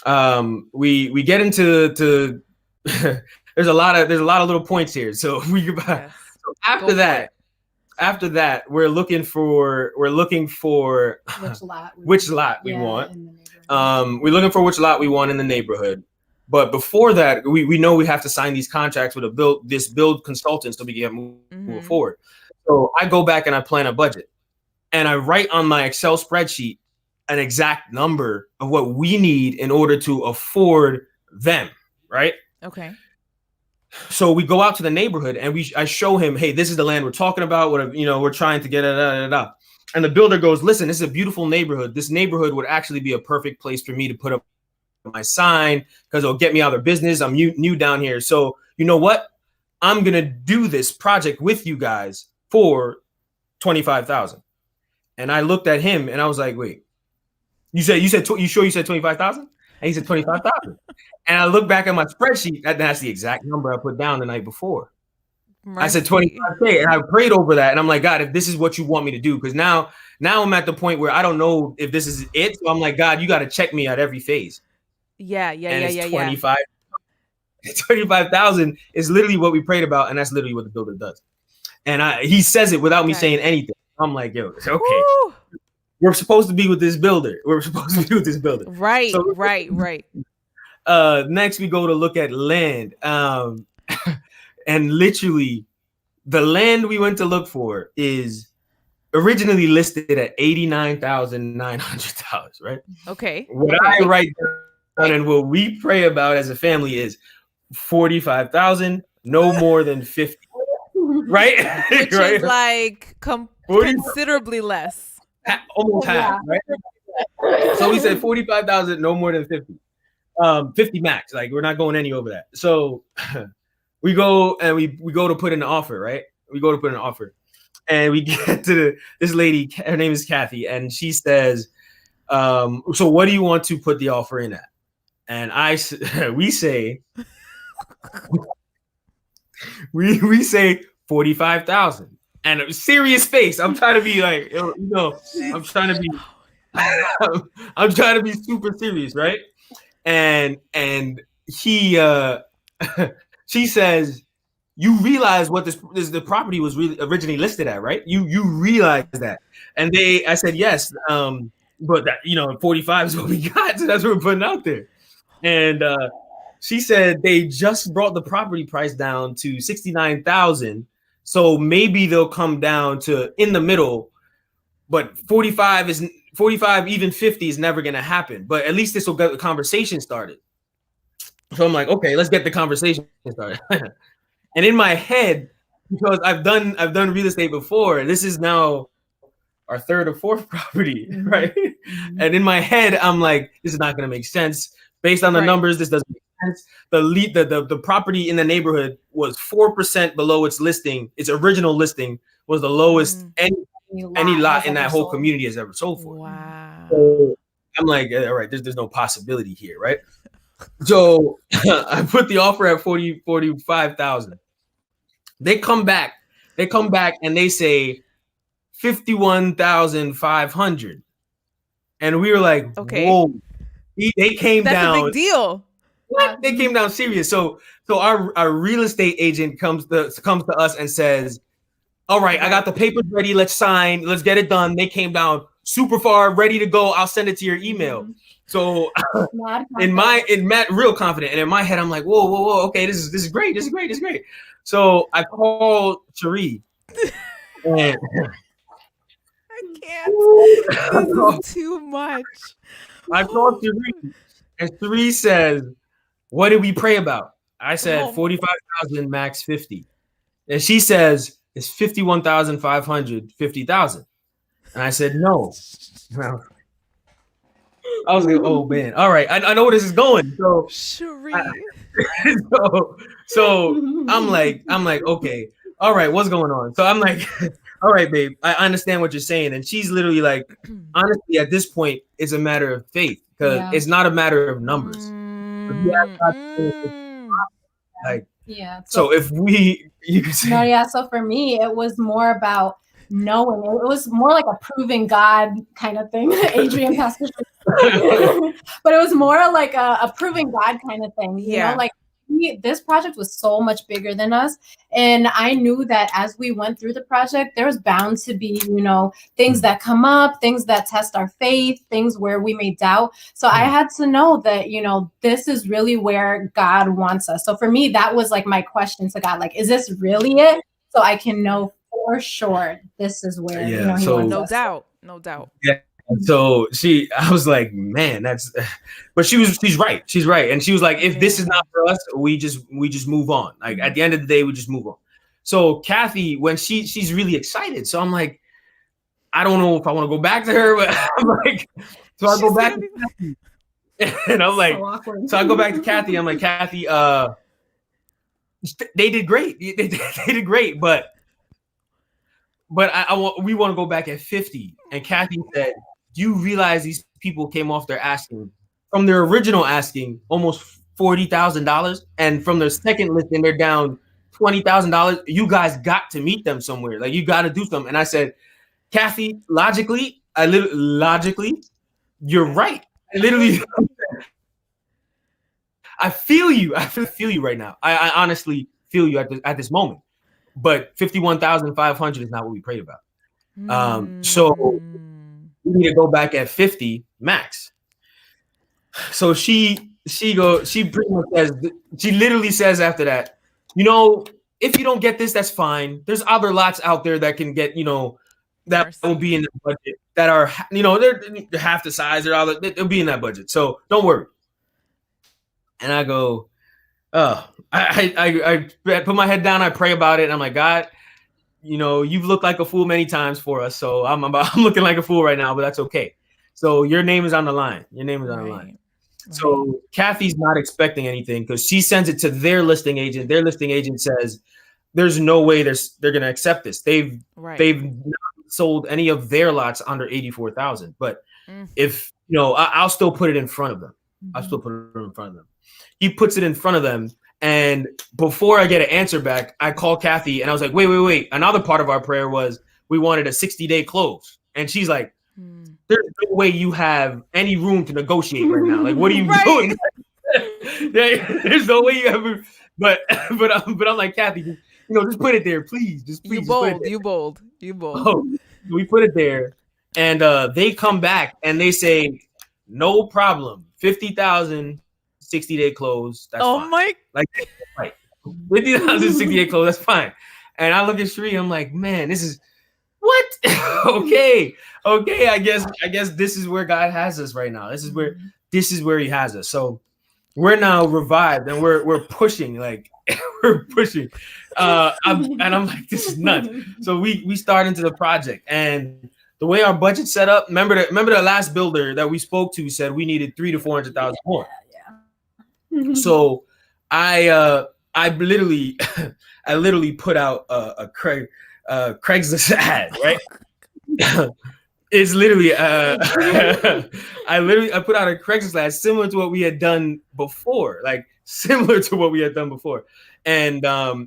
Speaker 3: So we get into there's a lot of little points here. So
Speaker 1: Yes.
Speaker 3: so after that, we're looking for which lot we want. We're looking for which lot we want in the neighborhood. But before that, we know we have to sign these contracts with this build consultant so we can move forward. So I go back and I plan a budget, and I write on my Excel spreadsheet an exact number of what we need in order to afford them, right?
Speaker 1: Okay.
Speaker 3: So we go out to the neighborhood and I show him, hey, this is the land we're talking about. We're trying to get it. And the builder goes, listen, this is a beautiful neighborhood. This neighborhood would actually be a perfect place for me to put up my sign because it'll get me out of their business. I'm new down here. So you know what? I'm going to do this project with you guys for $25,000. And I looked at him and I was like, wait, you sure you said 25,000? And he said 25,000. And I look back at my spreadsheet. That's the exact number I put down the night before. Mercy. I said 25K, and I prayed over that. And I'm like, God, if this is what you want me to do, because now I'm at the point where I don't know if this is it. So I'm like, God, you got to check me at every phase.
Speaker 1: Yeah.
Speaker 3: 25,000 is literally what we prayed about, and that's literally what the builder does. And he says it without me saying anything. I'm like, yo, it's okay. Woo! We're supposed to be with this builder. Right,
Speaker 1: so, right.
Speaker 3: Next, we go to look at land. And literally, the land we went to look for is originally listed at $89,900, right?
Speaker 1: Okay.
Speaker 3: What I write down and what we pray about as a family is $45,000, no more than 50, right?
Speaker 1: Which
Speaker 3: right?
Speaker 1: is like considerably less.
Speaker 3: Almost half, right? So we said 45,000, no more than 50. 50 max. Like we're not going any over that. So we go and we go to put in an offer, right? We go to put in an offer, and we get to this lady. Her name is Kathy, and she says, "So what do you want to put the offer in at?" And we say, we say 45,000. And a serious face. I'm trying to be like, I'm trying to be super serious, right? And he she says, you realize what the property was really originally listed at, right? You realize that. And I said yes, but that 45 is what we got, so that's what we're putting out there. And she said they just brought the property price down to 69,000. So maybe they'll come down to in the middle, but 45, even 50 is never going to happen. But at least this will get the conversation started. So I'm like, okay, let's get the conversation started. And in my head, because I've done real estate before, this is now our third or fourth property, right? Mm-hmm. And in my head, I'm like, this is not going to make sense. Based on the numbers, this doesn't make sense. The property in the neighborhood was 4% below its original listing was the lowest any lot in that whole community has ever sold for.
Speaker 1: Wow.
Speaker 3: So I'm like, all right, there's no possibility here, right? So I put the offer at 45,000. They come back and they say 51,500. And we were like, okay, whoa. They came down.
Speaker 1: That's a big deal.
Speaker 3: What? They came down serious. So our real estate agent comes to us and says, all right, I got the papers ready. Let's sign. Let's get it done. They came down super far, ready to go. I'll send it to your email. Mm-hmm. So real confident. And in my head, I'm like, whoa. Okay, this is great. This is great. So I called Sheree. And
Speaker 1: I can't. This is too much.
Speaker 3: I called Sheree, and Sheree says, what did we pray about? I said 45,000 max 50. And she says, it's 51,500, 50,000. And I said, no. I was like, oh man. All right. I know where this is going. So
Speaker 1: Sheree.
Speaker 3: So I'm like, okay, all right, what's going on? So I'm like, all right, babe, I understand what you're saying. And she's literally like, honestly, at this point, it's a matter of faith. because it's not a matter of numbers. Like,
Speaker 2: yeah.
Speaker 3: So if you could say,
Speaker 2: no, yeah. So for me, it was more about knowing. It was more like a proving God kind of thing. Adrian, Pastor, but it was more like a proving God kind of thing. You know, like this project was so much bigger than us, and I knew that as we went through the project, there was bound to be, you know, things that come up, things that test our faith, things where we may doubt. So I had to know that, you know, this is really where God wants us. So for me, that was like my question to God, like, is this really it? So I can know for sure this is where, you know, he wants
Speaker 1: no
Speaker 2: us.
Speaker 1: No doubt.
Speaker 3: Yeah. So I was like, man, but she's right. She's right. And she was like, if this is not for us, we just move on. Like at the end of the day, we just move on. So Kathy, when she's really excited. So I'm like, I don't know if I want to go back to her, but I'm like, so I go back to Kathy. And I'm like, so I go back to Kathy. I'm like, Kathy, they did great. They did great, but we want to go back at 50. And Kathy said, do you realize these people came off their asking from their original asking almost $40,000, and from their second listing they're down $20,000. You guys got to meet them somewhere. Like, you got to do something. And I said, Kathy, logically, you're right. I literally, I feel you. I feel you right now. I honestly feel you at this moment. But 51,500 is not what we prayed about. So we need to go back at 50 max. So she pretty much says, she literally says after that, you know, if you don't get this, that's fine. There's other lots out there that can get, you know, that will be in the budget, that are, you know, they're half the size, they'll be in that budget. So don't worry. And I go, oh, I put my head down, I pray about it, and I'm like, God, you know, you've looked like a fool many times for us, so I'm looking like a fool right now, but that's okay. So your name is on the line. Your name is on the line. So Kathy's not expecting anything because she sends it to their listing agent. Their listing agent says, "There's no way they're going to accept this. They've not sold any of their lots under 84,000. But if you know, I'll still put it in front of them. I'll still put it in front of them." He puts it in front of them. And before I get an answer back, I call Kathy and I was like, wait. Another part of our prayer was we wanted a 60-day close. And she's like, there's no way you have any room to negotiate right now. Like, what are you doing? There's no way you ever. But I'm like, Kathy, you know, just put it there, please. Just please.
Speaker 1: You bold.
Speaker 3: Oh, we put it there, and they come back and they say, no problem, 50,000. 60-day close. That's fine.
Speaker 1: My!
Speaker 3: Like, right. 50,000 60-day close. That's fine. And I look at Sheree. I'm like, man, this is what? okay. I guess this is where God has us right now. This is where He has us. So we're now revived and we're pushing. Like we're pushing. I'm like, this is nuts. So we start into the project, and the way our budget set up. Remember the last builder that we spoke to said we needed $300,000 to $400,000 more. So I literally put out a Craigslist ad, right? It's literally I put out a Craigslist ad similar to what we had done before, And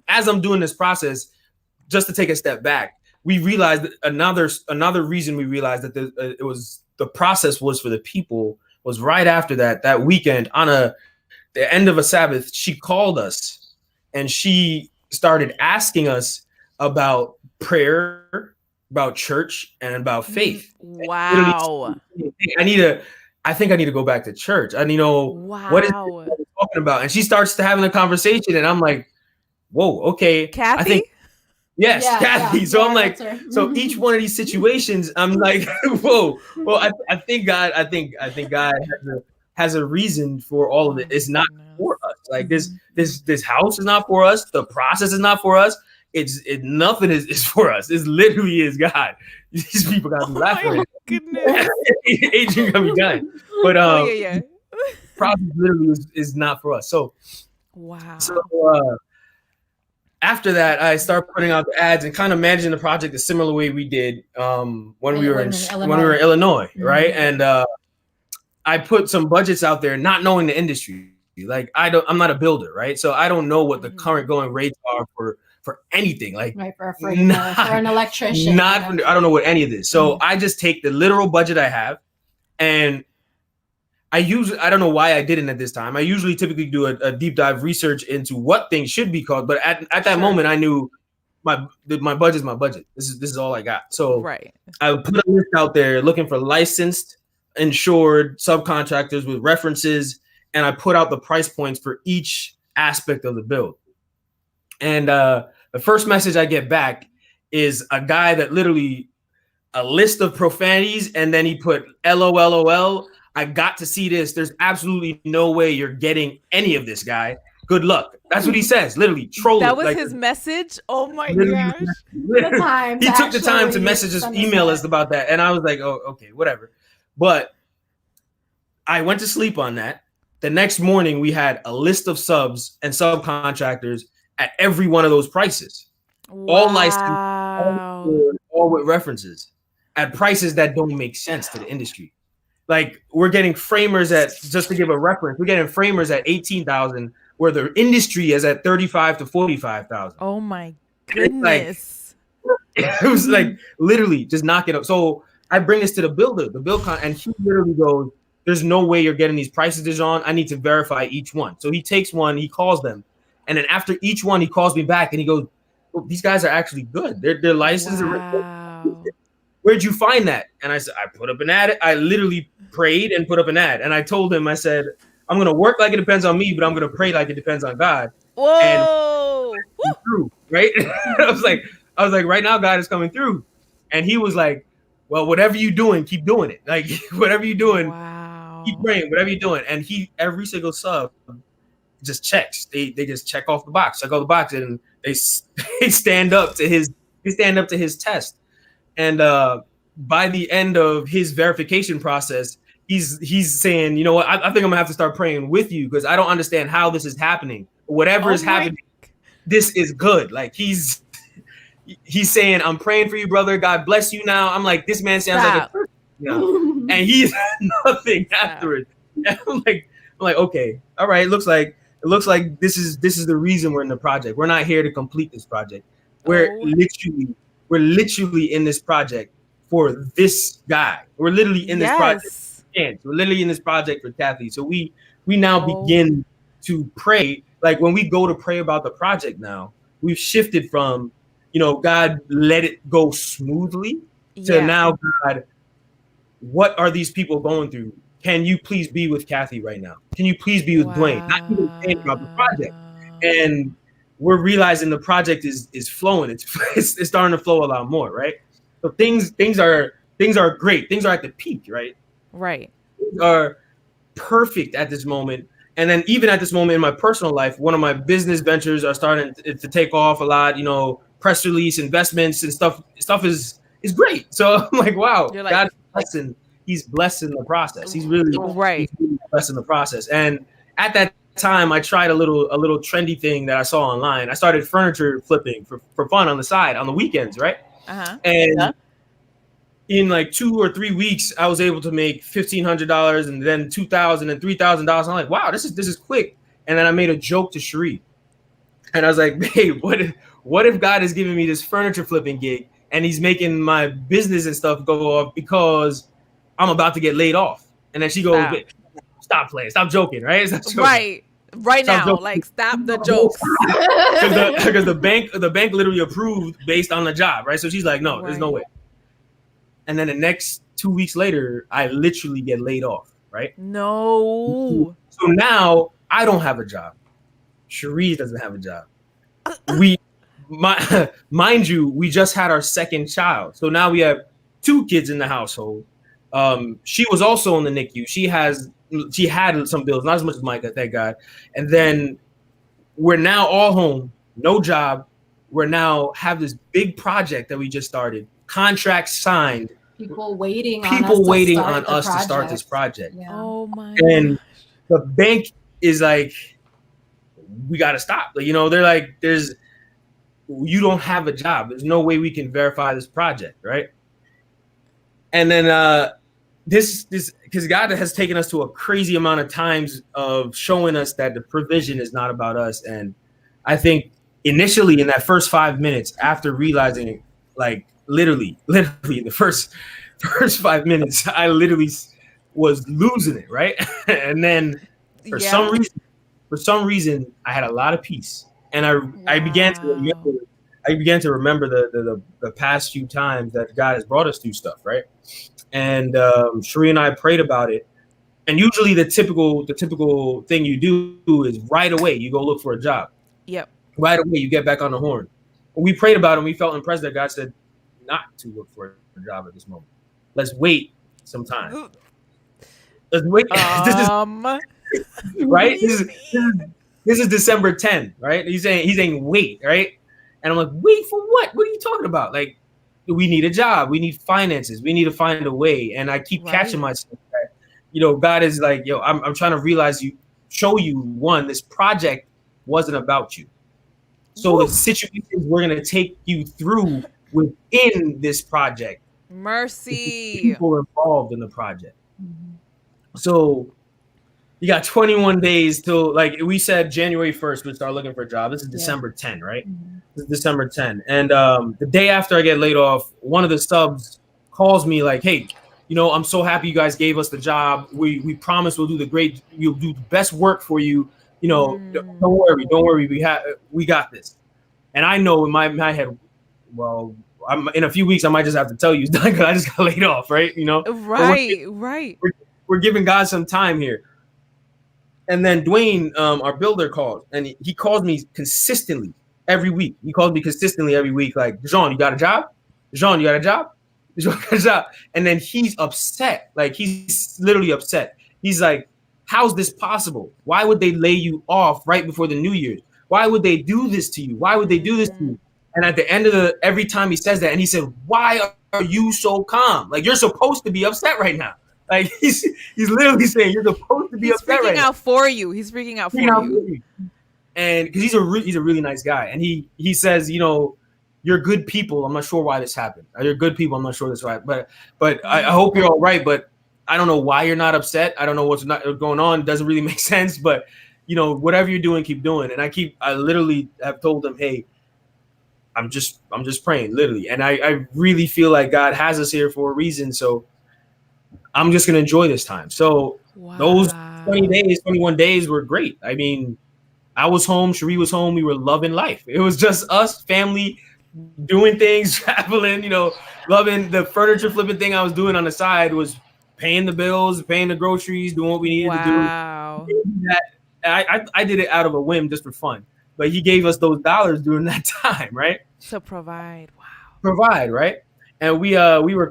Speaker 3: as I'm doing this process, just to take a step back, we realized that another reason we realized that the process was for the people was right after that weekend on the end of a Sabbath, she called us and she started asking us about prayer, about church, and about faith.
Speaker 1: Wow.
Speaker 3: I think I need to go back to church. I what is it talking about? And she starts to having a conversation, and I'm like, whoa, okay.
Speaker 1: Kathy?
Speaker 3: I think, yes, Kathy.
Speaker 2: Yeah,
Speaker 3: so I'm like, so each one of these situations, I'm like, whoa. Well, I think God has a reason for all of it. It's not for us. Like this house is not for us. The process is not for us. Nothing is for us. It literally is God. These people got to be laughing.
Speaker 1: My goodness.
Speaker 3: Adrian got me dying. But process literally is not for us. So
Speaker 1: wow.
Speaker 3: So after that, I start putting out the ads and kind of managing the project a similar way we did when we were in Illinois, right? And I put some budgets out there, not knowing the industry. Like I'm not a builder, right? So I don't know what the current going rates are for anything. Like
Speaker 2: right, for a framer, for an electrician.
Speaker 3: Not, I don't know what any of this. So I just take the literal budget I have, and I don't know why I didn't at this time. I usually typically do a deep dive research into what things should be called, but at that moment I knew my budget's my budget. This is all I got. So I put a list out there looking for licensed, insured subcontractors with references, and I put out the price points for each aspect of the build. And the first message I get back is a guy that literally a list of profanities, and then he put LOLOL. I got to see this. There's absolutely no way you're getting any of this, guy. Good luck. That's what he says. Literally trolling.
Speaker 1: That was his message. Oh my gosh.
Speaker 3: He took the time to message us, email us about that, and I was like, oh, okay, whatever. But I went to sleep on that. The next morning, we had a list of subs and subcontractors at every one of those prices. Wow. All licensed, all with references at prices that don't make sense to the industry. Like we're getting framers at, just to give a reference, we're getting framers at 18,000, where the industry is at 35 to 45,000.
Speaker 1: Oh my goodness!
Speaker 3: It was like literally just knock it up. So I bring this to the builder, and he literally goes, "There's no way you're getting these prices on. I need to verify each one." So he takes one, he calls them, and then after each one, he calls me back and he goes, oh, "These guys are actually good. They're licensed." Wow. Where'd you find that? And I said, I put up an ad. I literally prayed and put up an ad. And I told him, I said, I'm going to work like it depends on me, but I'm going to pray like it depends on God.
Speaker 1: Whoa.
Speaker 3: And through, right? I was like, right now, God is coming through. And he was like, well, whatever you're doing, keep doing it. Like, whatever you're doing, keep praying, whatever you're doing. And every single sub just checks. They just check off the box, and they stand up to his test. And by the end of his verification process, he's saying, you know what, I think I'm gonna have to start praying with you because I don't understand how this is happening. Whatever is happening, this is good. Like he's saying, I'm praying for you, brother. God bless you now. I'm like, this man sounds like a person now. And he's nothing after it. And I'm like, okay, all right. It looks like this is the reason we're in the project. We're not here to complete this project. We're literally in this project for this guy. We're literally in this project. We're literally in this project for Kathy. So we now begin to pray. Like when we go to pray about the project now, we've shifted from, God, let it go smoothly to now, God, what are these people going through? Can you please be with Kathy right now? Can you please be with Dwayne? Not even saying about the project. And we're realizing the project is flowing. It's starting to flow a lot more, right? So things are great. Things are at the peak, right?
Speaker 1: Right.
Speaker 3: Things are perfect at this moment. And then even at this moment in my personal life, one of my business ventures are starting to take off a lot. Press release, investments, and stuff is great. So I'm like, wow, God's blessing. He's blessing the process. He's really blessing the process. And at that time, I tried a little trendy thing that I saw online. I started furniture flipping for fun on the side on the weekends, right? And in like 2 or 3 weeks, I was able to make $1,500 and then $2,000 and $3,000. I'm like, wow, this is quick. And then I made a joke to Sheree, and I was like, babe, what if God is giving me this furniture flipping gig and he's making my business and stuff go off because I'm about to get laid off? And then she goes, stop playing, stop joking, right?
Speaker 1: Right now, joking. Like stop the jokes.
Speaker 3: Because the bank literally approved based on the job, right? So she's like, no, there's no way. And then the next 2 weeks later, I literally get laid off, right?
Speaker 1: No.
Speaker 3: So now I don't have a job. Sheree doesn't have a job. Mind you, we just had our second child. So now we have 2 kids in the household. She was also in the NICU. She had some bills, not as much as Micah, thank God. And then we're now all home, no job. We're now have this big project that we just started. Contracts signed.
Speaker 2: People waiting
Speaker 3: on us to start this project.
Speaker 2: Yeah.
Speaker 1: Oh my!
Speaker 3: And the bank is like, we got to stop. Like, they're like, you don't have a job. There's no way we can verify this project, right? And then this because God has taken us to a crazy amount of times of showing us that the provision is not about us. And I think initially in that first 5 minutes after realizing, like literally in the first 5 minutes, I literally was losing it, right? And then for
Speaker 1: Yeah.
Speaker 3: some reason, I had a lot of peace, and I began to
Speaker 1: Wow.
Speaker 3: remember the past few times that God has brought us through stuff, right? And Sheree and I prayed about it. And usually the typical thing you do is right away you go look for a job.
Speaker 1: Yep.
Speaker 3: Right away you get back on the horn. We prayed about it and we felt impressed that God said not to look for a job at this moment. Let's wait some time. Let's wait. This is right. This is December 10th, right? He's saying wait, right? And I'm like, wait for what? What are you talking about? Like, we need a job, we need finances, we need to find a way. And I keep catching myself that, God is like, yo, I'm trying to show you one, this project wasn't about you. So the situations we're gonna take you through within this project,
Speaker 1: Mercy.
Speaker 3: people involved in the project. So you got 21 days till, like we said, January 1st, we'll start looking for a job. This is December 10, right? This is December 10. And the day after I get laid off, one of the subs calls me like, hey, I'm so happy you guys gave us the job. We promise we'll do the best work for you. Don't worry. We got this. And I know in my head, well, in a few weeks, I might just have to tell you it's done because I just got laid off, right?
Speaker 1: Right.
Speaker 3: We're giving God some time here. And then Dwayne, our builder, called, and he calls me consistently every week. Like, Jean, you got a job? Jean, you got a job? Jean got a job. And then he's upset. Like, he's literally upset. He's like, how's this possible? Why would they lay you off right before the New Year's? Why would they do this to you? Why would they do this to you? And at the end of every time he says that, and he said, why are you so calm? Like, you're supposed to be upset right now. Like, he's literally saying you're supposed to be upset right now.
Speaker 1: He's freaking out for you.
Speaker 3: And because he's a really nice guy. And he says, you're good people. I'm not sure why this happened. You're good people. I'm not sure that's right. But I hope you're all right. But I don't know why you're not upset. I don't know what's not going on. It doesn't really make sense. But, whatever you're doing, keep doing. And I literally have told him, hey, I'm just praying, literally. And I really feel like God has us here for a reason. So I'm just going to enjoy this time. So those 21 days were great. I mean, I was home. Sheree was home. We were loving life. It was just us, family, doing things, traveling, loving the furniture flipping thing I was doing on the side was paying the bills, paying the groceries, doing what we needed to do. I did it out of a whim just for fun. But he gave us those dollars during that time, right?
Speaker 1: To provide. Wow.
Speaker 3: Provide, right? And we were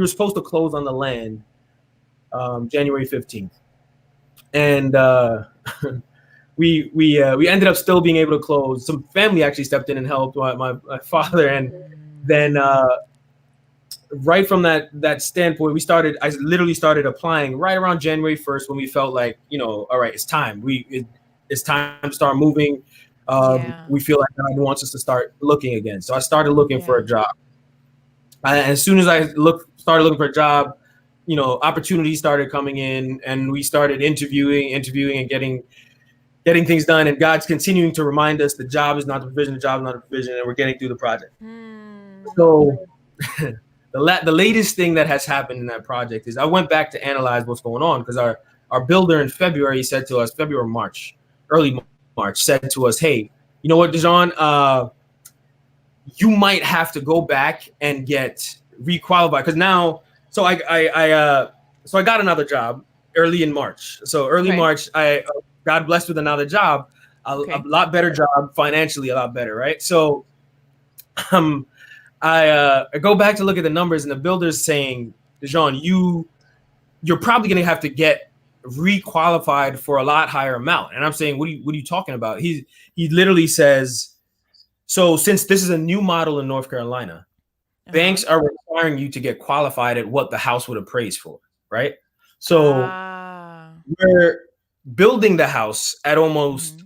Speaker 3: supposed to close on the land January 15th. And we ended up still being able to close. Some family actually stepped in and helped my father. And then right from that standpoint, I literally started applying right around January 1st when we felt like, all right, it's time. It's time to start moving. We feel like God wants us to start looking again. So I started looking for a job. As soon as I started looking for a job, opportunities started coming in, and we started interviewing and getting things done. And God's continuing to remind us the job is not the provision, the job is not the provision, and we're getting through the project. So the latest thing that has happened in that project is I went back to analyze what's going on, because our builder in February said to us, early March, said to us, hey, you know what, Dejan, you might have to go back and get requalified, because now, so I got another job early in March. So March, I got blessed with another job, a lot better job, financially a lot better, right? So I go back to look at the numbers, and the builder's saying, Dejan, you're probably gonna have to get requalified for a lot higher amount. And I'm saying, what are you talking about? He literally says, so since this is a new model in North Carolina, banks are requiring you to get qualified at what the house would appraise for, right? So we're building the house at almost,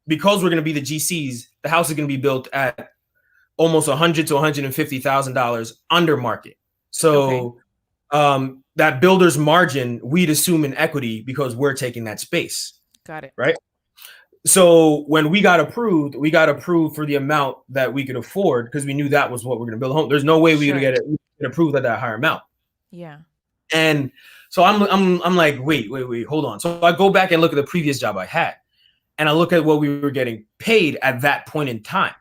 Speaker 3: because we're going to be the GCs, the house is going to be built at almost $100,000 to $150,000 under market. So that builder's margin, we'd assume in equity because we're taking that space.
Speaker 1: Got it.
Speaker 3: Right. So when we got approved for the amount that we could afford because we knew that was what we're going to build a home. There's no way we could get approved at that higher amount.
Speaker 1: Yeah.
Speaker 3: And so I'm like, wait, hold on. So I go back and look at the previous job I had, and I look at what we were getting paid at that point in time.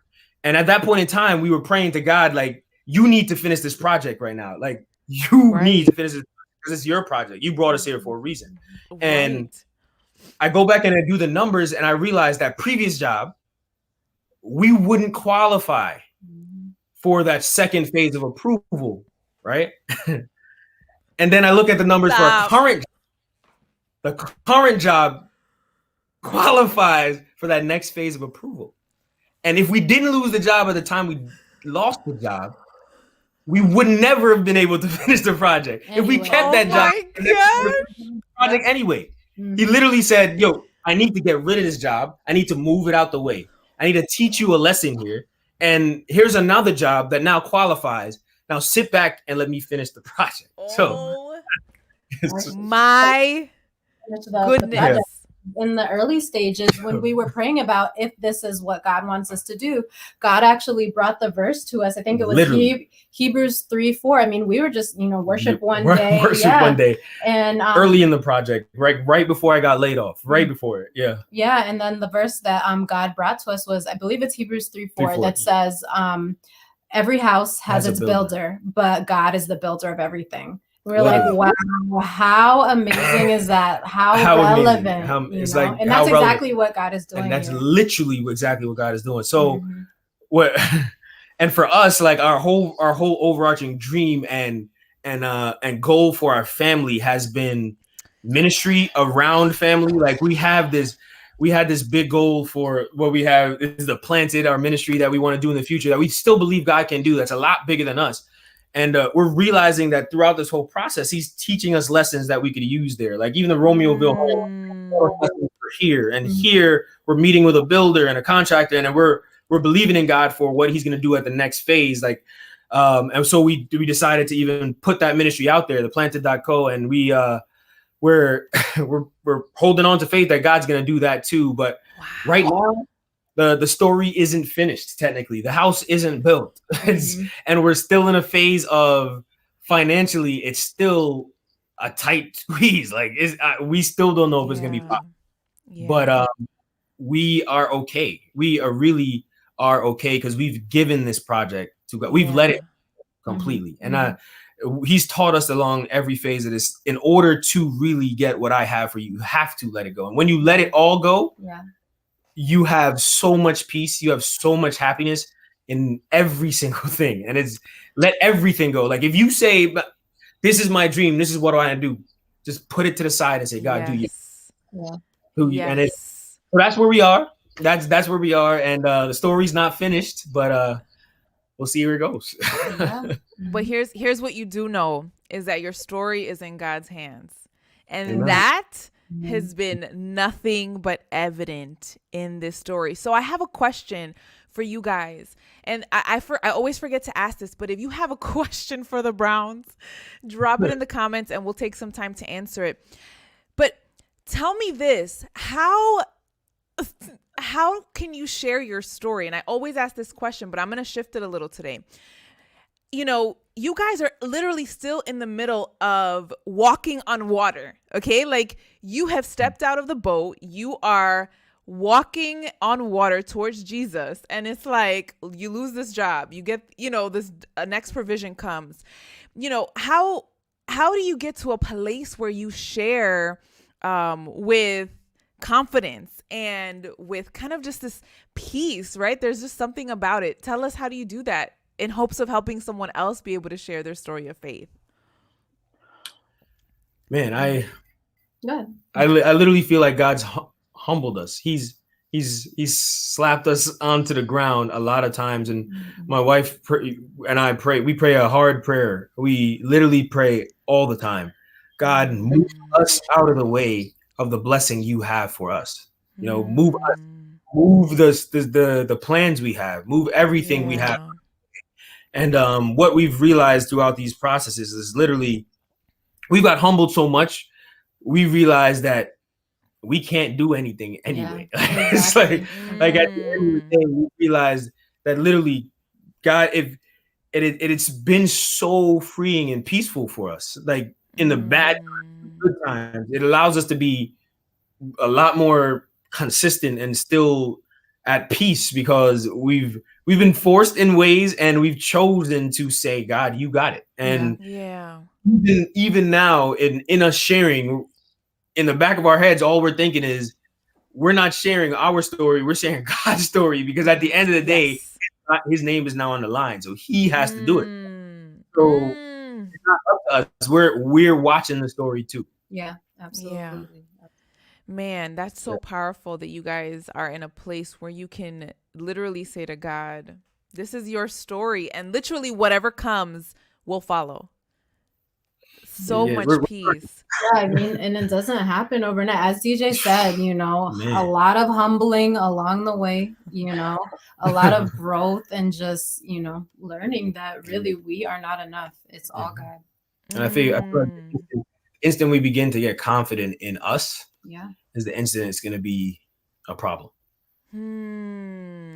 Speaker 3: And at that point in time, we were praying to God, like, you need to finish this project right now. Like, you need to finish it because it's your project. You brought us here for a reason. Right. And I go back and I do the numbers, and I realize that previous job, we wouldn't qualify for that second phase of approval, right? And then I look at the numbers for our the current job qualifies for that next phase of approval. And if we didn't lose the job at the time we lost the job, we would never have been able to finish the project. Anyway. If we kept that job, the project anyway. He literally said, yo, I need to get rid of this job. I need to move it out the way. I need to teach you a lesson here. And here's another job that now qualifies. Now sit back and let me finish the project. So
Speaker 1: my goodness.
Speaker 2: In the early stages, when we were praying about if this is what God wants us to do, God actually brought the verse to us. I think it was Hebrews 3:4. I mean, we were just, worship one day.
Speaker 3: One day.
Speaker 2: And
Speaker 3: early in the project, right before I got laid off, right before it. Yeah.
Speaker 2: Yeah. And then the verse that God brought to us was, I believe it's Hebrews 3:4 that says, every house has its builder, but God is the builder of everything. We're like, wow, how amazing is that? How relevant. And that's exactly what God is doing.
Speaker 3: And that's literally exactly what God is doing. So and for us, like our whole overarching dream and goal for our family has been ministry around family. Like we had this big goal for what we have is the planted, our ministry that we want to do in the future that we still believe God can do. That's a lot bigger than us. And we're realizing that throughout this whole process, he's teaching us lessons that we could use there. Like even the Romeoville home here and here, we're meeting with a builder and a contractor, and we're believing in God for what he's going to do at the next phase. Like, and so we decided to even put that ministry out there, the planted.co, and we're holding on to faith that God's going to do that too. But right now, the story isn't finished. Technically, the house isn't built, and we're still in a phase of financially. It's still a tight squeeze. Like we still don't know if it's gonna be possible. But we are okay. We really are okay because we've given this project to God. We've let it completely, and he's taught us along every phase of this. In order to really get what I have for you, you have to let it go. And when you let it all go, you have so much peace. You have so much happiness in every single thing. And it's let everything go. Like if you say, this is my dream, this is what I want to do, just put it to the side and say, God, do you? And so that's where we are. That's where we are. And the story's not finished, but we'll see where it goes.
Speaker 1: But here's what you do know is that your story is in God's hands. And that has been nothing but evident in this story. So I have a question for you guys. And I always forget to ask this, but if you have a question for the Browns, drop it in the comments and we'll take some time to answer it. But tell me this, how can you share your story? And I always ask this question, but I'm going to shift it a little today. You guys are literally still in the middle of walking on water. Okay. Like you have stepped out of the boat. You are walking on water towards Jesus. And it's like, you lose this job, you get, this next provision comes, how do you get to a place where you share, with confidence and with kind of just this peace, right? There's just something about it. Tell us, how do you do that in hopes of helping someone else be able to share their story of faith?
Speaker 3: Man, I literally feel like God's humbled us. He's slapped us onto the ground a lot of times. And my wife and I pray. We pray a hard prayer. We literally pray all the time. God, move us out of the way of the blessing you have for us. Move us, move the plans we have, move everything we have. And what we've realized throughout these processes is literally we got humbled so much, we realized that we can't do anything anyway.
Speaker 2: Yeah,
Speaker 3: It's
Speaker 2: exactly.
Speaker 3: like at the end of the day, we realized that literally God, if it's been so freeing and peaceful for us, like in the bad times, good times, it allows us to be a lot more consistent and still at peace because we've been forced in ways and we've chosen to say, God, you got it. And
Speaker 1: Yeah.
Speaker 3: even now in us sharing, in the back of our heads, all we're thinking is we're not sharing our story, we're sharing God's story, because at the end of the day,
Speaker 1: Yes.
Speaker 3: his name is now on the line, so he has to do it.
Speaker 1: Mm.
Speaker 3: So
Speaker 1: Mm.
Speaker 3: it's not up to us. We're watching the story too.
Speaker 2: Yeah,
Speaker 1: Yeah.
Speaker 2: absolutely.
Speaker 1: Man, that's so powerful that you guys are in a place where you can literally say to God, this is your story, and literally whatever comes will follow. So
Speaker 3: Yeah,
Speaker 1: much peace.
Speaker 2: Yeah, I mean, and it doesn't happen overnight. As DJ said, you know,
Speaker 3: Man.
Speaker 2: a lot of humbling along the way, you know, a lot of growth and just, you know, learning that really we are not enough. It's all God.
Speaker 3: And I feel like the instant we begin to get confident in us
Speaker 2: Yeah.
Speaker 3: is the instant it's going to be a problem.
Speaker 1: Man,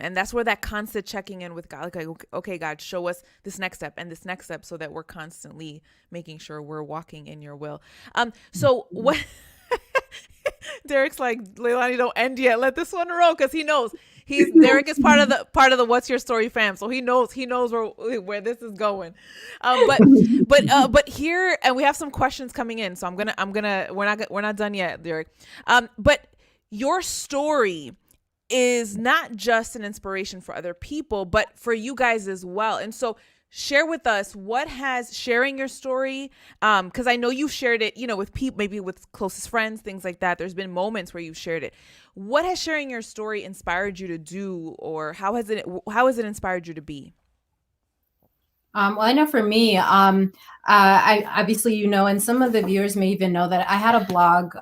Speaker 1: and that's where that constant checking in with God, like, okay, God, show us this next step and this next step, so that we're constantly making sure we're walking in your will. So what? Derek's like, Leilani, don't end yet. Let this one roll, because he knows Derek is part of the What's Your Story fam, so he knows where this is going. But here, and we have some questions coming in, so we're not done yet, Derek. But your story is not just an inspiration for other people, but for you guys as well. And so share with us, what has sharing your story, because I know you've shared it, you know, with people, maybe with closest friends, things like that. There's been moments where you've shared it. What has sharing your story inspired you to do, or how has it inspired you to be?
Speaker 2: Well, I know for me, I obviously, you know, and some of the viewers may even know that I had a blog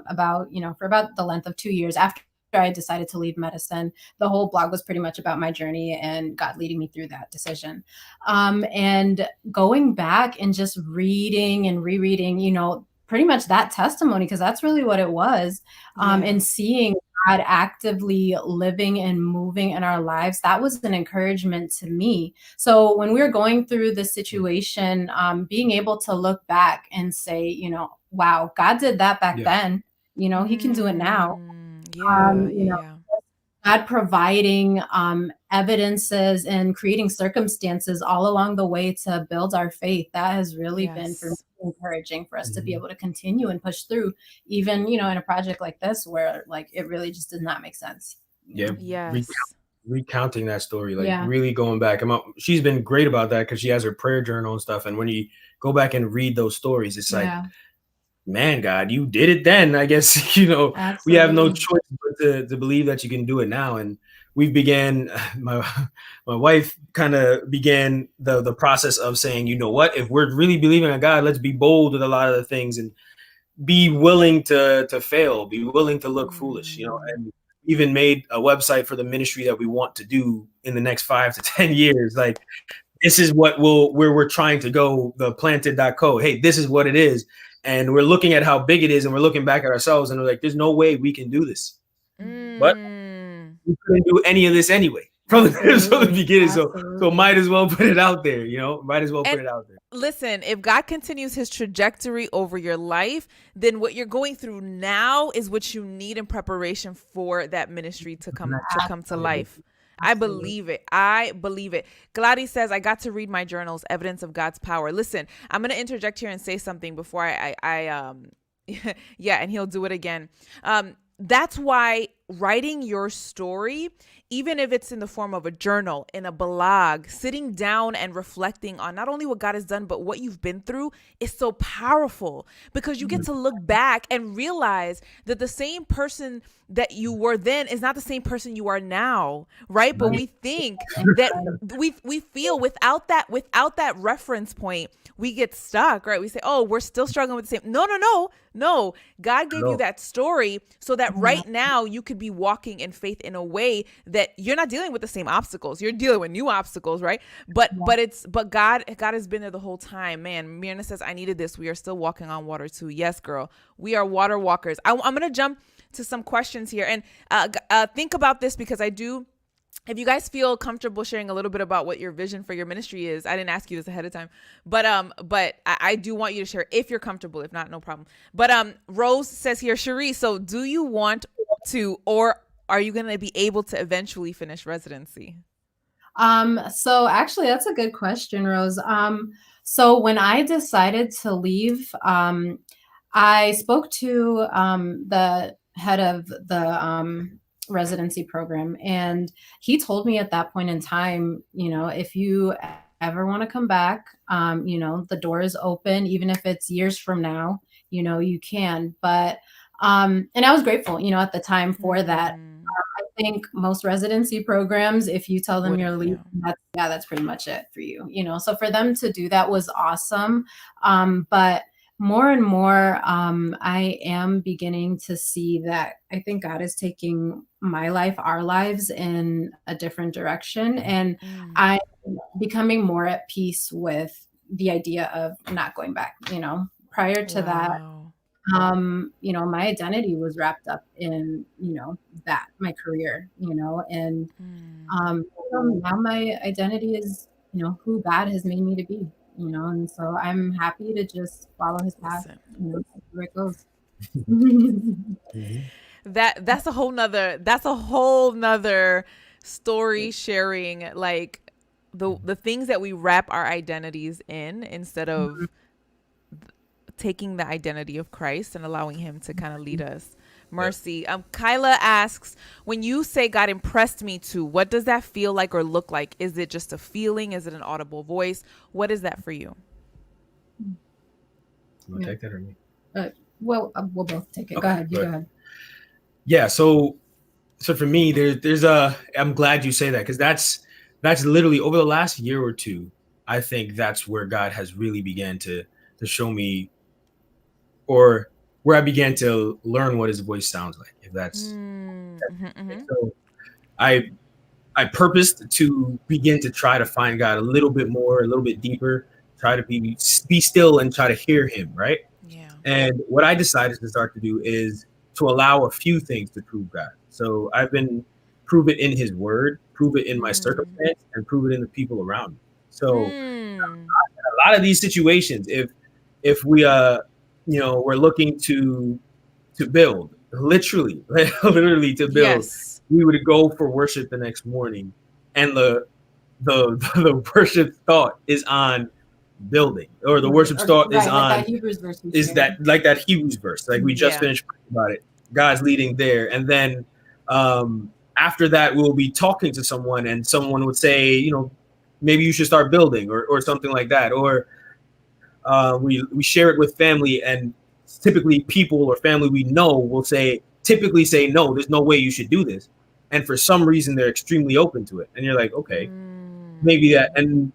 Speaker 2: about, you know, for about the length of 2 years after I decided to leave medicine. The whole blog was pretty much about my journey and God leading me through that decision. And going back and just reading and rereading, you know, pretty much that testimony, because that's really what it was, and seeing God actively living and moving in our lives, that was an encouragement to me. So when we were going through the situation, being able to look back and say, you know, wow, God did that back then, you know, he can do it now. You know, God providing evidences and creating circumstances all along the way to build our faith. That has really been for me encouraging for us to be able to continue and push through, even, you know, in a project like this where like it really just does not make sense.
Speaker 3: Yeah.
Speaker 1: Yes.
Speaker 3: Recounting that story, like really going back. She's been great about that because she has her prayer journal and stuff. And when you go back and read those stories, it's like, man, God, you did it then. I guess, you know, we have no choice but to believe that you can do it now. And we began, my wife kind of began the process of saying, you know what, if we're really believing in God, let's be bold with a lot of the things and be willing to fail, be willing to look foolish, you know, and even made a website for the ministry that we want to do in the next 5 to 10 years. Like, this is what where we're trying to go, the planted.co. Hey, this is what it is. And we're looking at how big it is, and we're looking back at ourselves and we're like, there's no way we can do this. But we couldn't do any of this anyway from the beginning. So might as well put it out there, you know, put it out there.
Speaker 1: Listen, if God continues his trajectory over your life, then what you're going through now is what you need in preparation for that ministry to come to life. I believe it. Gladys says, I got to read my journals, evidence of God's power. Listen, I'm going to interject here and say something before yeah, and he'll do it again. That's why writing your story, even if it's in the form of a journal, in a blog, sitting down and reflecting on not only what God has done, but what you've been through is so powerful, because you get to look back and realize that the same person that you were then is not the same person you are now, right? But we think that we feel without that reference point, we get stuck, right? We say, oh, we're still struggling with the same. No. No, God gave you
Speaker 3: No.
Speaker 1: that story so that right now you could be walking in faith in a way that you're not dealing with the same obstacles. You're dealing with new obstacles, right? But God has been there the whole time. Man, Myrna says, I needed this. We are still walking on water too. Yes, girl. We are water walkers. I'm going to jump to some questions here and think about this because I do. If you guys feel comfortable sharing a little bit about what your vision for your ministry is, I didn't ask you this ahead of time, but I do want you to share if you're comfortable. If not, no problem. But Rose says here, Sheree, so do you want to, or are you going to be able to eventually finish residency?
Speaker 2: So actually that's a good question, Rose. So when I decided to leave, I spoke to the head of the residency program, and he told me at that point in time, if you ever want to come back, the door is open, even if it's years from now, you can. But and I was grateful, at the time for that. I think most residency programs, if you tell them you're leaving, that's pretty much it for you, So for them to do that was awesome. But more and more, I am beginning to see that I think God is taking my life, our lives in a different direction. And I'm becoming more at peace with the idea of not going back, prior to that. My identity was wrapped up in, that my career, and now my identity is, who God has made me to be, and so I'm happy to just follow his path, where it goes.
Speaker 1: That's a whole nother story sharing, like the things that we wrap our identities in instead of taking the identity of Christ and allowing him to kind of lead us. Mercy. Kyla asks, when you say God impressed me to, what does that feel like or look like? Is it just a feeling? Is it an audible voice? What is that for you?
Speaker 3: You want to take that or me?
Speaker 2: We'll both take it. Okay, go ahead. You go ahead.
Speaker 3: Yeah. So for me, there's I'm glad you say that, because that's literally over the last year or two. I think that's where God has really began to show me, or where I began to learn what his voice sounds like. If that's so, I purposed to begin to try to find God a little bit more, a little bit deeper, try to be still and try to hear him, right?
Speaker 1: Yeah.
Speaker 3: And what I decided to start to do is to allow a few things to prove God. So I've been prove it in his word, prove it in my circumstance, and prove it in the people around me. So a lot of these situations, if we we're looking to build, literally to build, we would go for worship the next morning, and the worship thought is on building, or the worship thought is on
Speaker 2: that Hebrews verse,
Speaker 3: that Hebrews verse, like we just finished about it. God's leading there, and then after that we'll be talking to someone, and someone would say, maybe you should start building, or something like that, or we share it with family, and typically people or family we know will typically say, no, there's no way you should do this. And for some reason, they're extremely open to it. And you're like, okay, maybe that. And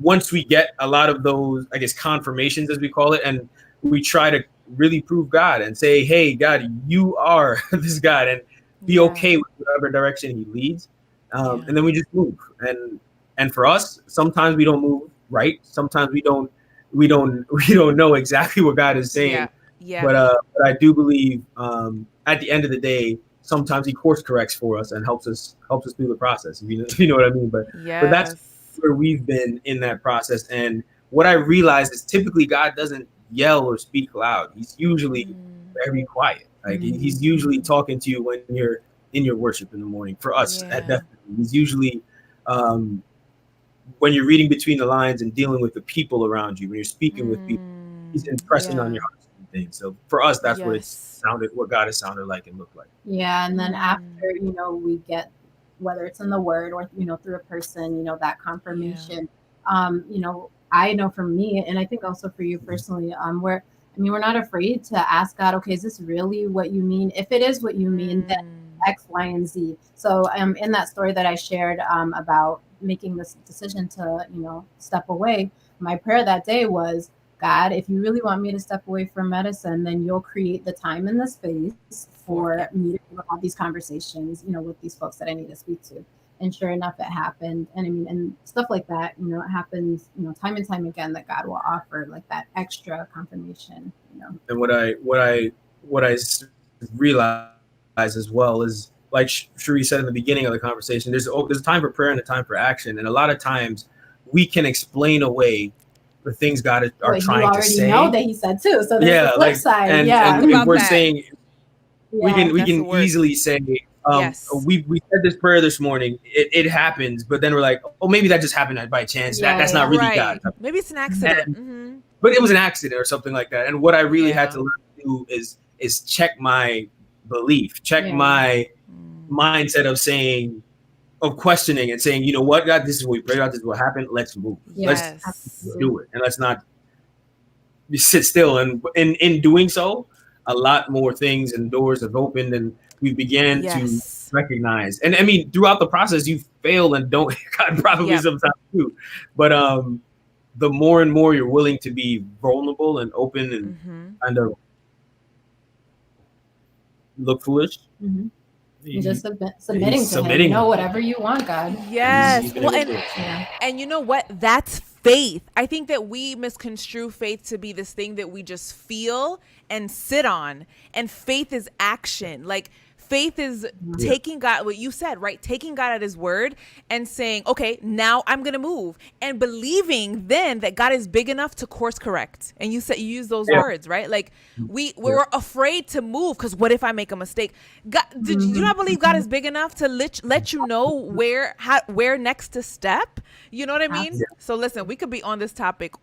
Speaker 3: once we get a lot of those, I guess, confirmations, as we call it, and we try to really prove God and say, hey, God, you are this God, and be okay with whatever direction he leads. And then we just move. And for us, sometimes we don't move right. Sometimes we don't know exactly what God is saying. But I do believe at the end of the day, sometimes he course corrects for us and helps us through the process. If you know what I mean. But that's where we've been in that process. And what I realized is typically God doesn't yell or speak loud. He's usually very quiet. Like he's usually talking to you when you're in your worship in the morning. For us, definitely, he's usually when you're reading between the lines and dealing with the people around you, when you're speaking with people, he's impressing on your heart and things. So for us, that's what God has sounded like and looked like.
Speaker 2: Yeah. And then after, we get, whether it's in the word or, through a person, that confirmation, I know for me, and I think also for you personally, we're not afraid to ask God, okay, is this really what you mean? If it is what you mean, then X, Y, and Z. So in that story that I shared about making this decision to, step away, my prayer that day was, God, if you really want me to step away from medicine, then you'll create the time and the space for me to have these conversations, with these folks that I need to speak to. And sure enough, it happened. And I mean, and stuff like that, it happens, time and time again, that God will offer like that extra confirmation.
Speaker 3: And what I realize as well is, like Sheree said in the beginning of the conversation, there's a time for prayer and a time for action. And a lot of times we can explain away the things God are trying to say.
Speaker 2: You already know that he said too. So there's the flip side.
Speaker 3: And if we're saying, we can easily say, we said this prayer this morning, it happens, but then we're like, oh, maybe that just happened by chance. That's not really God.
Speaker 1: Maybe it's an accident.
Speaker 3: But it was an accident or something like that. And what I really had to learn to do is check my belief, check my mindset of questioning and saying, you know what, God, this is what we prayed about, this is what happened, let's move. Let's do it. And let's not sit still. And in doing so, a lot more things and doors have opened, and we began to recognize. And I mean, throughout the process, you fail and don't, God probably sometimes too. But the more and more you're willing to be vulnerable and open and kind of look foolish.
Speaker 2: You just submitting to him. Whatever you want, God.
Speaker 1: Yes. Well, and you know what? That's faith. I think that we misconstrue faith to be this thing that we just feel and sit on. And faith is action. Like, faith is taking God, what you said, right? Taking God at his word and saying, okay, now I'm going to move, and believing then that God is big enough to course correct. And you use those words, right? Like we're afraid to move because what if I make a mistake? God, did you not believe God is big enough to let you know where next to step? You know what I mean? So listen, we could be on this topic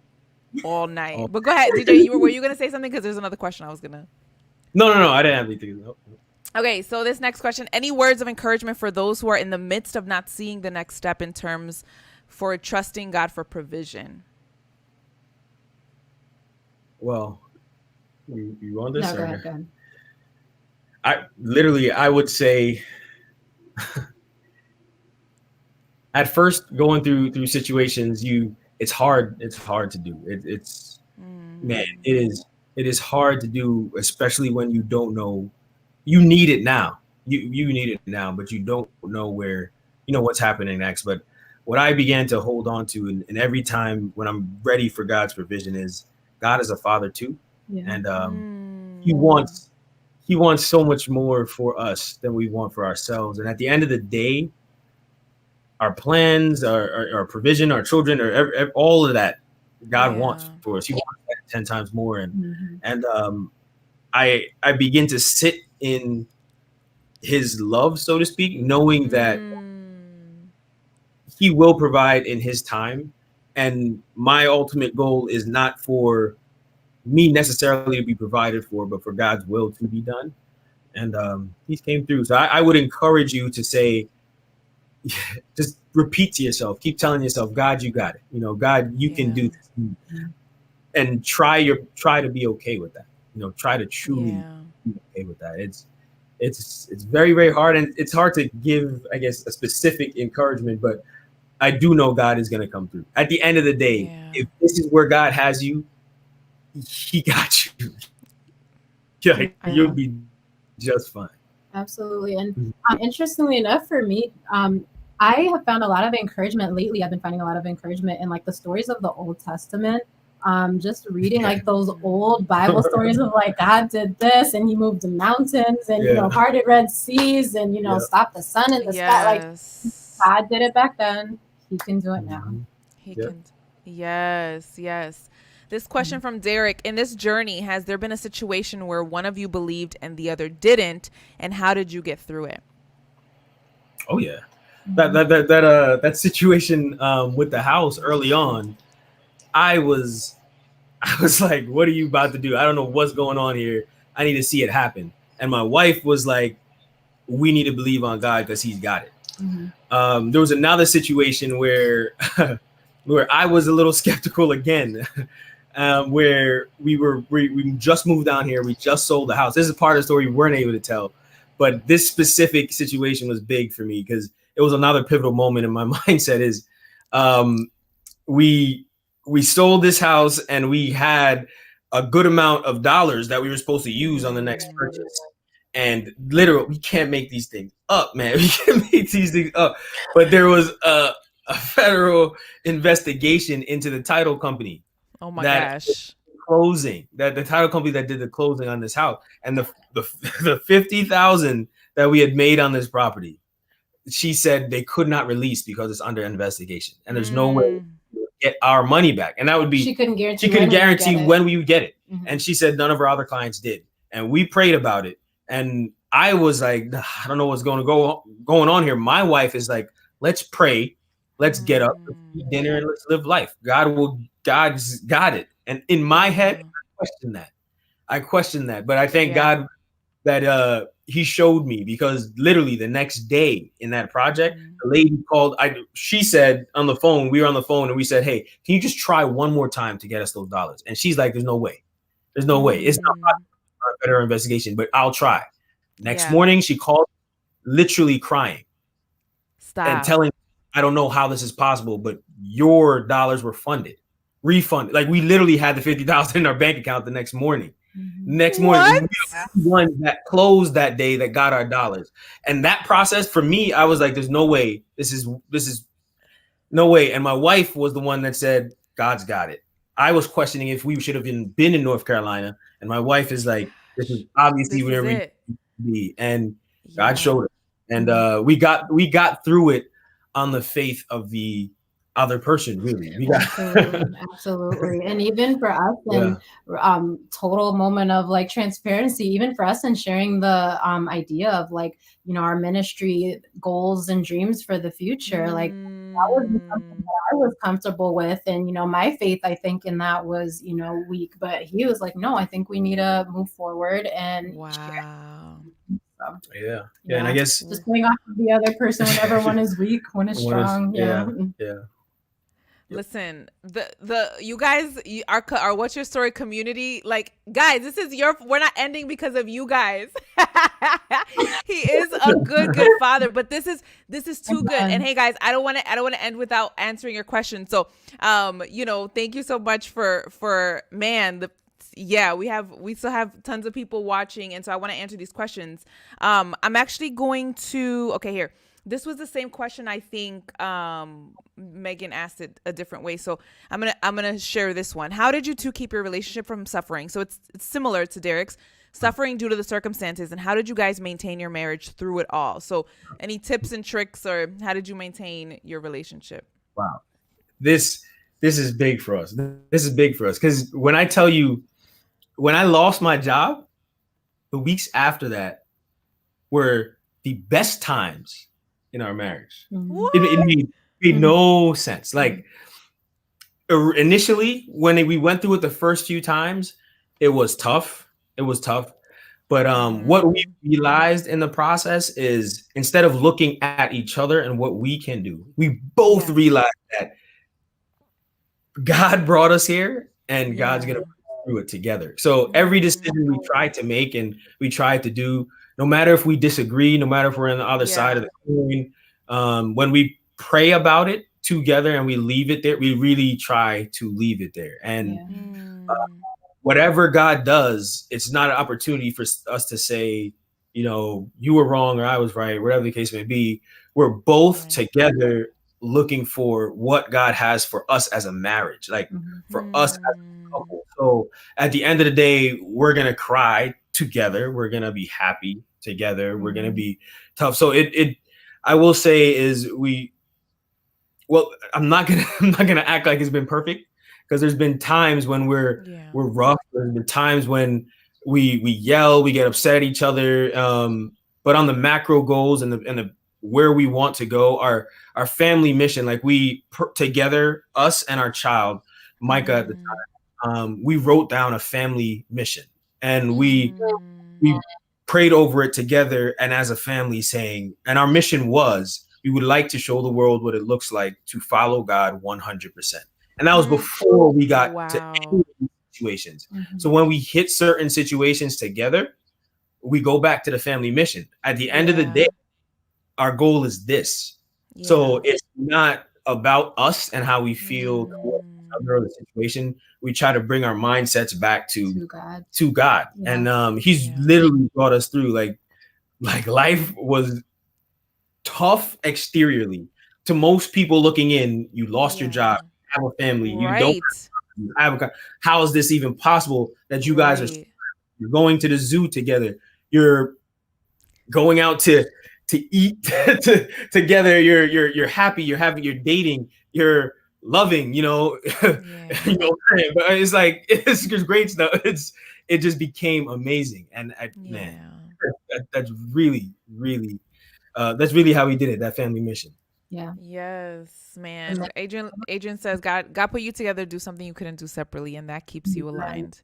Speaker 1: all night, but go ahead, DJ. Were you going to say something? Because there's another question I was going to.
Speaker 3: No, I didn't have anything. Nope.
Speaker 1: Okay, so this next question, any words of encouragement for those who are in the midst of not seeing the next step in terms for trusting God for provision?
Speaker 3: Well, you on this?
Speaker 2: No, go ahead.
Speaker 3: I would say at first going through situations, it's hard to do. Man, it is hard to do, especially when you don't know. You need it now. You need it now, but you don't know what's happening next. But what I began to hold on to, and every time when I'm ready for God's provision, is God is a father too, and He wants so much more for us than we want for ourselves. And at the end of the day, our plans, our provision, our children, or all of that, God wants for us. He wants that 10 times more, and I begin to sit in his love, so to speak, knowing that he will provide in his time. And my ultimate goal is not for me necessarily to be provided for, but for God's will to be done. And he came through. So I would encourage you to say, just repeat to yourself, keep telling yourself, God, you got it. God, you can do this. And try to be okay with that. Try to truly be okay with that. It's very, very hard, and it's hard to give, I guess, a specific encouragement, but I do know God is going to come through. At the end of the day, if this is where God has you, he got you. You'll be just fine.
Speaker 2: Absolutely. And interestingly enough, for me, I have found a lot of encouragement lately. I've been finding a lot of encouragement in like the stories of the Old Testament. Just reading like those old Bible stories of like God did this and he moved the mountains and parted Red Seas and stopped the sun in the sky. Like God did it back then, he can do it now.
Speaker 1: He can. Yes. This question from Derek: in this journey, has there been a situation where one of you believed and the other didn't, and how did you get through it?
Speaker 3: Oh yeah, that situation with the house early on. I was like, what are you about to do? I don't know what's going on here. I need to see it happen. And my wife was like, we need to believe on God because he's got it. There was another situation where I was a little skeptical again, where we just moved down here. We just sold the house. This is part of the story we weren't able to tell. But this specific situation was big for me because it was another pivotal moment in my mindset is we sold this house and we had a good amount of dollars that we were supposed to use on the next purchase. And literally, we can't make these things up, man. We can't make these things up. But there was a federal investigation into the title company.
Speaker 1: Oh my
Speaker 3: that
Speaker 1: gosh.
Speaker 3: Closing, that the title company that did the closing on this house, and the $50,000 that we had made on this property, she said they could not release because it's under investigation, and there's no way to get our money back. And that would be
Speaker 2: she couldn't guarantee
Speaker 3: when we would get it.
Speaker 2: Mm-hmm.
Speaker 3: And she said none of our other clients did. And we prayed about it. And I was like, I don't know what's going on here. My wife is like, let's pray, let's get up, let's eat dinner, and let's live life. God's got it. And in my head, I questioned that. But I thank God that he showed me, because literally the next day in that project, the lady called. She said on the phone, we were on the phone, and we said, hey, can you just try one more time to get us those dollars? And she's like, there's no way. There's no way. It's not a better investigation, but I'll try. Next morning, she called, literally crying. And telling, I don't know how this is possible, but your dollars were refunded. Like, we literally had the $50,000 in our bank account the next morning. Next morning, we were one that closed that day that got our dollars. And that process for me, I was like, there's no way. This is no way. And my wife was the one that said, God's got it. I was questioning if we should have been in North Carolina. And my wife is like, this is obviously where we need to be. And God showed us. And we got through it on the faith of the other person, really.
Speaker 2: Absolutely. And even for us, and total moment of like transparency, even for us, and sharing the idea of like, our ministry goals and dreams for the future, like that was something that I was comfortable with. And my faith, I think, in that was weak, but he was like, no, I think we need to move forward. And
Speaker 3: and I guess
Speaker 2: just going off of the other person, whenever one is weak, one is strong.
Speaker 1: Listen, the you guys our What's Your Story community, like, guys, this is we're not ending because of you guys. He is a good father, but this is too good. And hey guys, I don't want to end without answering your question. So thank you so much for we still have tons of people watching, and so I want to answer these questions. I'm actually going to here. This was the same question, I think. Megan asked it a different way, so I'm gonna share this one. How did you two keep your relationship from suffering? So it's similar to Derek's, suffering due to the circumstances, and how did you guys maintain your marriage through it all? So any tips and tricks, or how did you maintain your relationship?
Speaker 3: Wow, this is big for us. This is big for us, because when I tell you, when I lost my job, the weeks after that were the best times in our marriage. It made no sense. Like, initially, when we went through it the first few times, it was tough. But what we realized in the process is, instead of looking at each other and what we can do, we both realized that God brought us here, and God's going to through it together. So every decision we try to make and we try to do, no matter if we disagree, no matter if we're on the other side of the coin, when we pray about it together and we leave it there, we really try to leave it there. And whatever God does, it's not an opportunity for us to say, you were wrong or I was right, whatever the case may be. We're both together looking for what God has for us as a marriage, like for us as a couple. So at the end of the day, we're going to cry together. We're going to be happy together. We're going to be tough. So I will say is I'm not going to act like it's been perfect, because there's been times when we're rough. There's been times when we yell, we get upset at each other. But on the macro goals and the where we want to go, our family mission, like together, us and our child, Micah at the time, we wrote down a family mission, and we prayed over it together and as a family, saying, and our mission was, we would like to show the world what it looks like to follow God 100%. And that was before we got to any situations. So when we hit certain situations together, we go back to the family mission. At the end of the day, our goal is this. So it's not about us and how we feel. another other situation, we try to bring our mindsets back to God.
Speaker 2: Yeah.
Speaker 3: And he's literally brought us through. Like life was tough exteriorly to most people looking in. You lost your job, have a family, you don't have a, how is this even possible that you guys are, you're going to the zoo together, you're going out to eat together, you're happy, you're dating, you're loving, you know. You know, but it's like, it's just great stuff. It just became amazing. And man, that's really that's really how we did it, that family mission.
Speaker 2: Yeah.
Speaker 1: Yes, man. Adrian says God put you together to do something you couldn't do separately, and that keeps you aligned.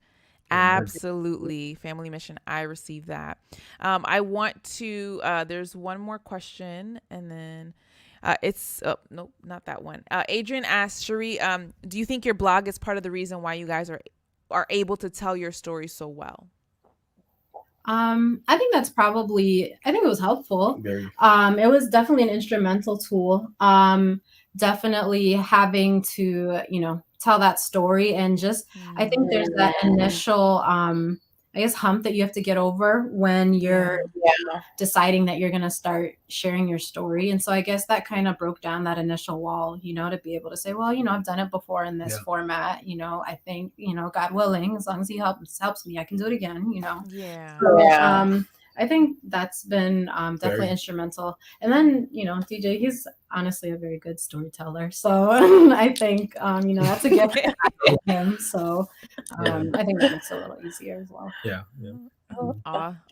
Speaker 1: Absolutely. Family mission. I received that. I want to, there's one more question, and then it's, nope, not that one. Adrian asks, Sheree, do you think your blog is part of the reason why you guys are able to tell your story so well?
Speaker 2: I think that's probably, I think it was helpful. It was definitely an instrumental tool. Definitely having to, you know, tell that story, and just, I think there's that initial, I guess, hump that you have to get over when you're deciding that you're going to start sharing your story. And so I guess that kind of broke down that initial wall, you know, to be able to say, well, you know, I've done it before in this format, you know, I think, you know, God willing, as long as he helps me, I can do it again, you know? So, I think that's been definitely instrumental. And then, you know, DJ, he's honestly a very good storyteller. So I think, you know, that's a gift to him. So I think that makes it a little easier as well.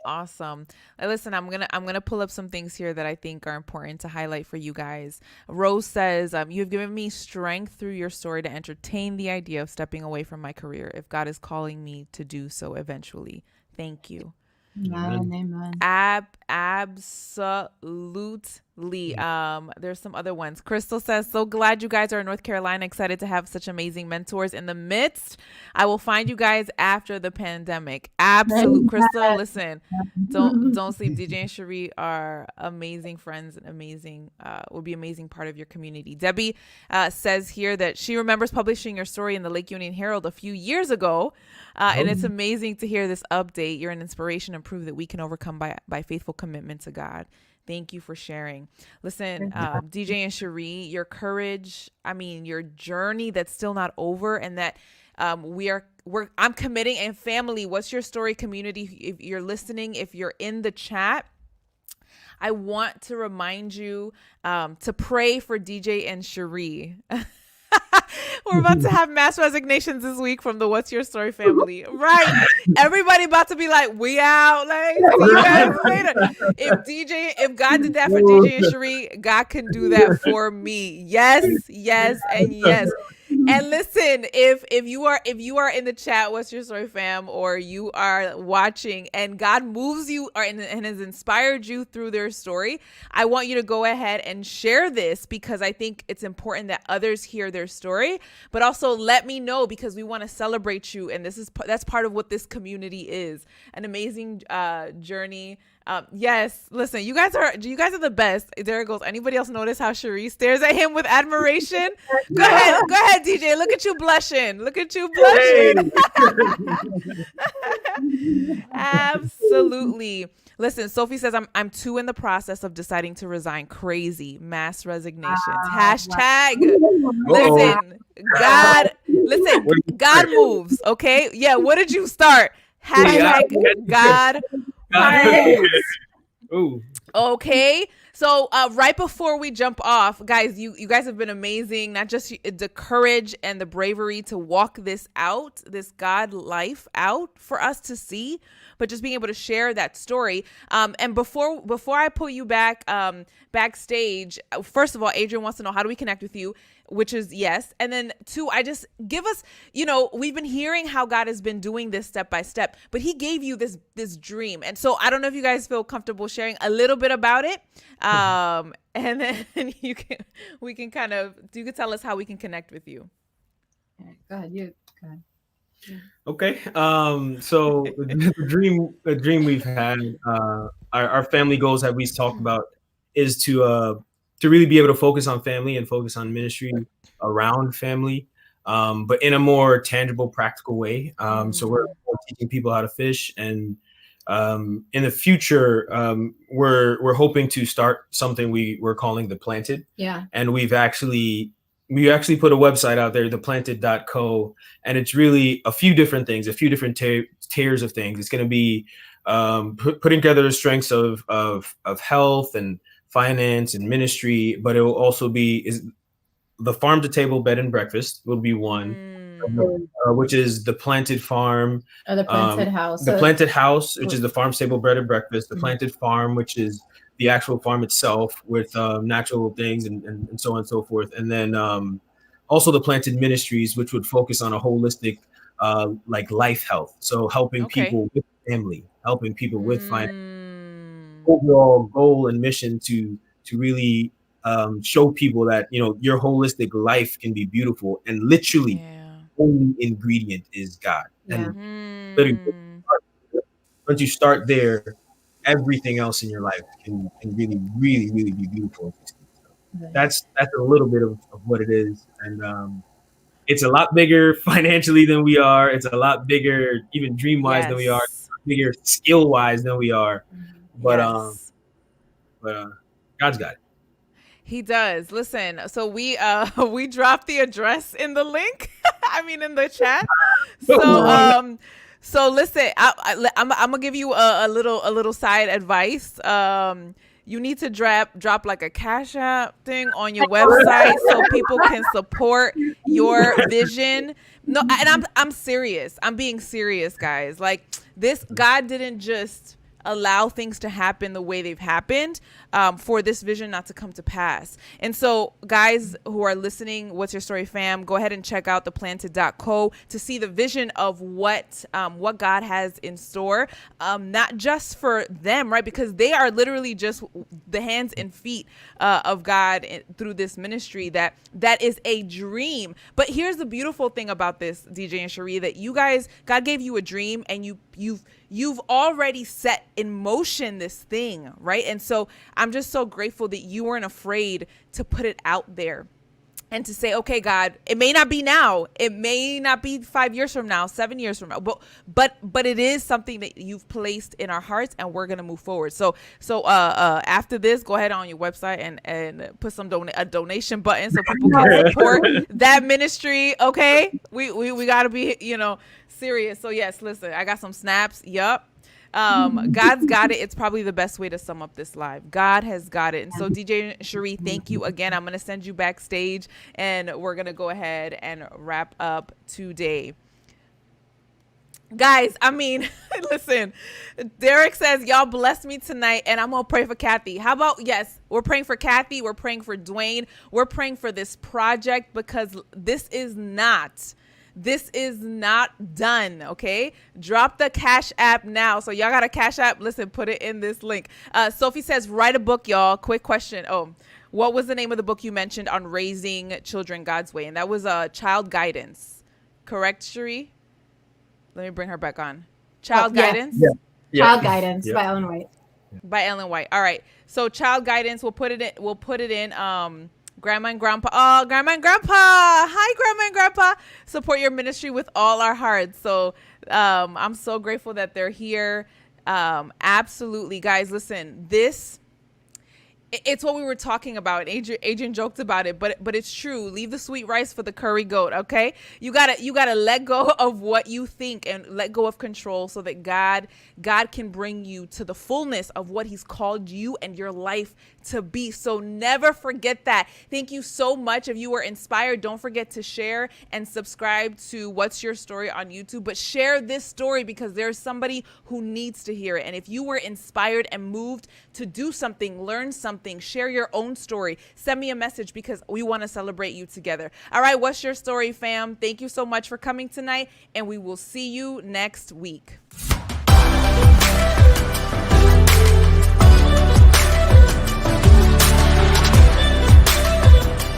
Speaker 1: Awesome. Listen, I'm gonna pull up some things here that I think are important to highlight for you guys. Rose says, you have given me strength through your story to entertain the idea of stepping away from my career if God is calling me to do so eventually. Thank you.
Speaker 2: Amen.
Speaker 1: Absolutely. There's some other ones. Crystal says, so glad you guys are in North Carolina. Excited to have such amazing mentors in the midst. I will find you guys after the pandemic. Absolute. Crystal, listen, don't sleep. DJ and Sheree are amazing friends and amazing, will be amazing part of your community. Debbie says here that she remembers publishing your story in the Lake Union Herald a few years ago. And it's amazing to hear this update. You're an inspiration and prove that we can overcome by faithful commitment to God. Thank you for sharing. Listen, DJ and Sheree, your courage, I mean, your journey that's still not over, and that I'm committing. And family, what's your story community? If you're listening, if you're in the chat, I want to remind you to pray for DJ and Sheree. We're about to have mass resignations this week from the What's Your Story family, right? Everybody about to be like, we out, like, see you guys later. If God did that for DJ and Sheree, God can do that for me. Yes, and yes. And listen, if you are in the chat, What's Your Story fam, or you are watching and God moves you and has inspired you through their story, I want you to go ahead and share this, because I think it's important that others hear their story, but also let me know, because we want to celebrate you. And that's part of what this community is, an amazing journey. Yes, listen, you guys are the best. There it goes. Anybody else notice how Sheree stares at him with admiration? Go ahead, DJ. Look at you blushing. Absolutely. Listen, Sophie says, I'm too in the process of deciding to resign. Crazy mass resignations. Hashtag. Listen, God moves. Okay. Yeah. What did you start? Hashtag God.
Speaker 3: Ooh.
Speaker 1: Okay, so right before we jump off, guys, you guys have been amazing. Not just the courage and the bravery to walk this God life out for us to see, but just being able to share that story. And before I pull you back backstage, first of all, Adrian wants to know, how do we connect with you? Which is yes. And then two, give us, we've been hearing how God has been doing this step by step, but he gave you this dream. And so I don't know if you guys feel comfortable sharing a little bit about it. And then you can tell us how we can connect with you.
Speaker 2: Go ahead.
Speaker 3: Okay. So the dream we've had, our family goals that we talked about is to really be able to focus on family and focus on ministry around family. but in a more tangible, practical way. So we're teaching people how to fish, and in the future, we're hoping to start something we're calling The Planted.
Speaker 2: Yeah.
Speaker 3: And we actually put a website out there, theplanted.co, and it's really a few different things, a few different tiers of things. It's going to be putting together the strengths of health and finance and ministry, but it will also be the farm to table bed and breakfast will be one. Which is the planted farm,
Speaker 2: or the planted house.
Speaker 3: The planted house, which is the farm stable bread and breakfast. The planted farm, which is the actual farm itself with natural things and so on and so forth. And then also the planted ministries, which would focus on a holistic like life health. So helping people with family, helping people with finance. Overall goal and mission to really show people that, you know, your holistic life can be beautiful, and literally only ingredient is God. And literally, once you start there, everything else in your life can really, really, really be beautiful. So that's a little bit of what it is. And it's a lot bigger financially than we are. It's a lot bigger, even dream-wise than we are, bigger skill-wise than we are. But God's got it.
Speaker 1: He does. Listen, so we dropped the address in the link. I mean, in the chat. So listen, I'm gonna give you a little side advice. You need to drop like a Cash App thing on your website so people can support your vision. No, and I'm serious. I'm being serious, guys. Like this, God didn't just allow things to happen the way they've happened for this vision not to come to pass. And so guys who are listening, What's Your Story fam, go ahead and check out theplanted.co to see the vision of what God has in store, not just for them, right? Because they are literally just the hands and feet of God through this ministry that is a dream. But here's the beautiful thing about this, DJ and Sheree, that you guys, God gave you a dream, and you've already set in motion this thing, right? And so I'm just so grateful that you weren't afraid to put it out there and to say, okay, God, it may not be now, it may not be 5 years from now, 7 years from now, but it is something that you've placed in our hearts, and we're gonna move forward. So after this, go ahead on your website and put some a donation button so people can support that ministry. Okay, we gotta be serious. So yes, listen, I got some snaps. Yup. God's got it. It's probably the best way to sum up this live. God has got it. And so DJ Sheree, thank you again. I'm going to send you backstage, and we're going to go ahead and wrap up today. Guys, I mean, listen, Derek says, y'all bless me tonight, and I'm going to pray for Kathy. How about, yes, we're praying for Kathy. We're praying for Dwayne. We're praying for this project, because this is not done. Okay, drop the Cash App now. So y'all got a Cash App? Listen, put it in this link. Sophie says, write a book, y'all. Quick question. Oh, what was the name of the book you mentioned on raising children God's way? And that was Child Guidance, correct, Sheree? Let me bring her back on. Child Guidance.
Speaker 2: Yeah. Child Guidance by Ellen White.
Speaker 1: By Ellen White. All right. So Child Guidance. We'll put it in. Grandma and Grandpa. Oh, Grandma and Grandpa. Hi, Grandma and Grandpa. Support your ministry with all our hearts. So I'm so grateful that they're here. Absolutely. Guys, listen, it's what we were talking about. Adrian joked about it, but it's true. Leave the sweet rice for the curry goat. Okay. You gotta let go of what you think and let go of control so that God can bring you to the fullness of what he's called you and your life to be. So never forget that. Thank you so much. If you were inspired, don't forget to share and subscribe to What's Your Story on YouTube, but share this story because there's somebody who needs to hear it. And if you were inspired and moved to do something, learn something, share your own story, send me a message because we want to celebrate you together. All right. What's Your Story, fam? Thank you so much for coming tonight, and we will see you next week.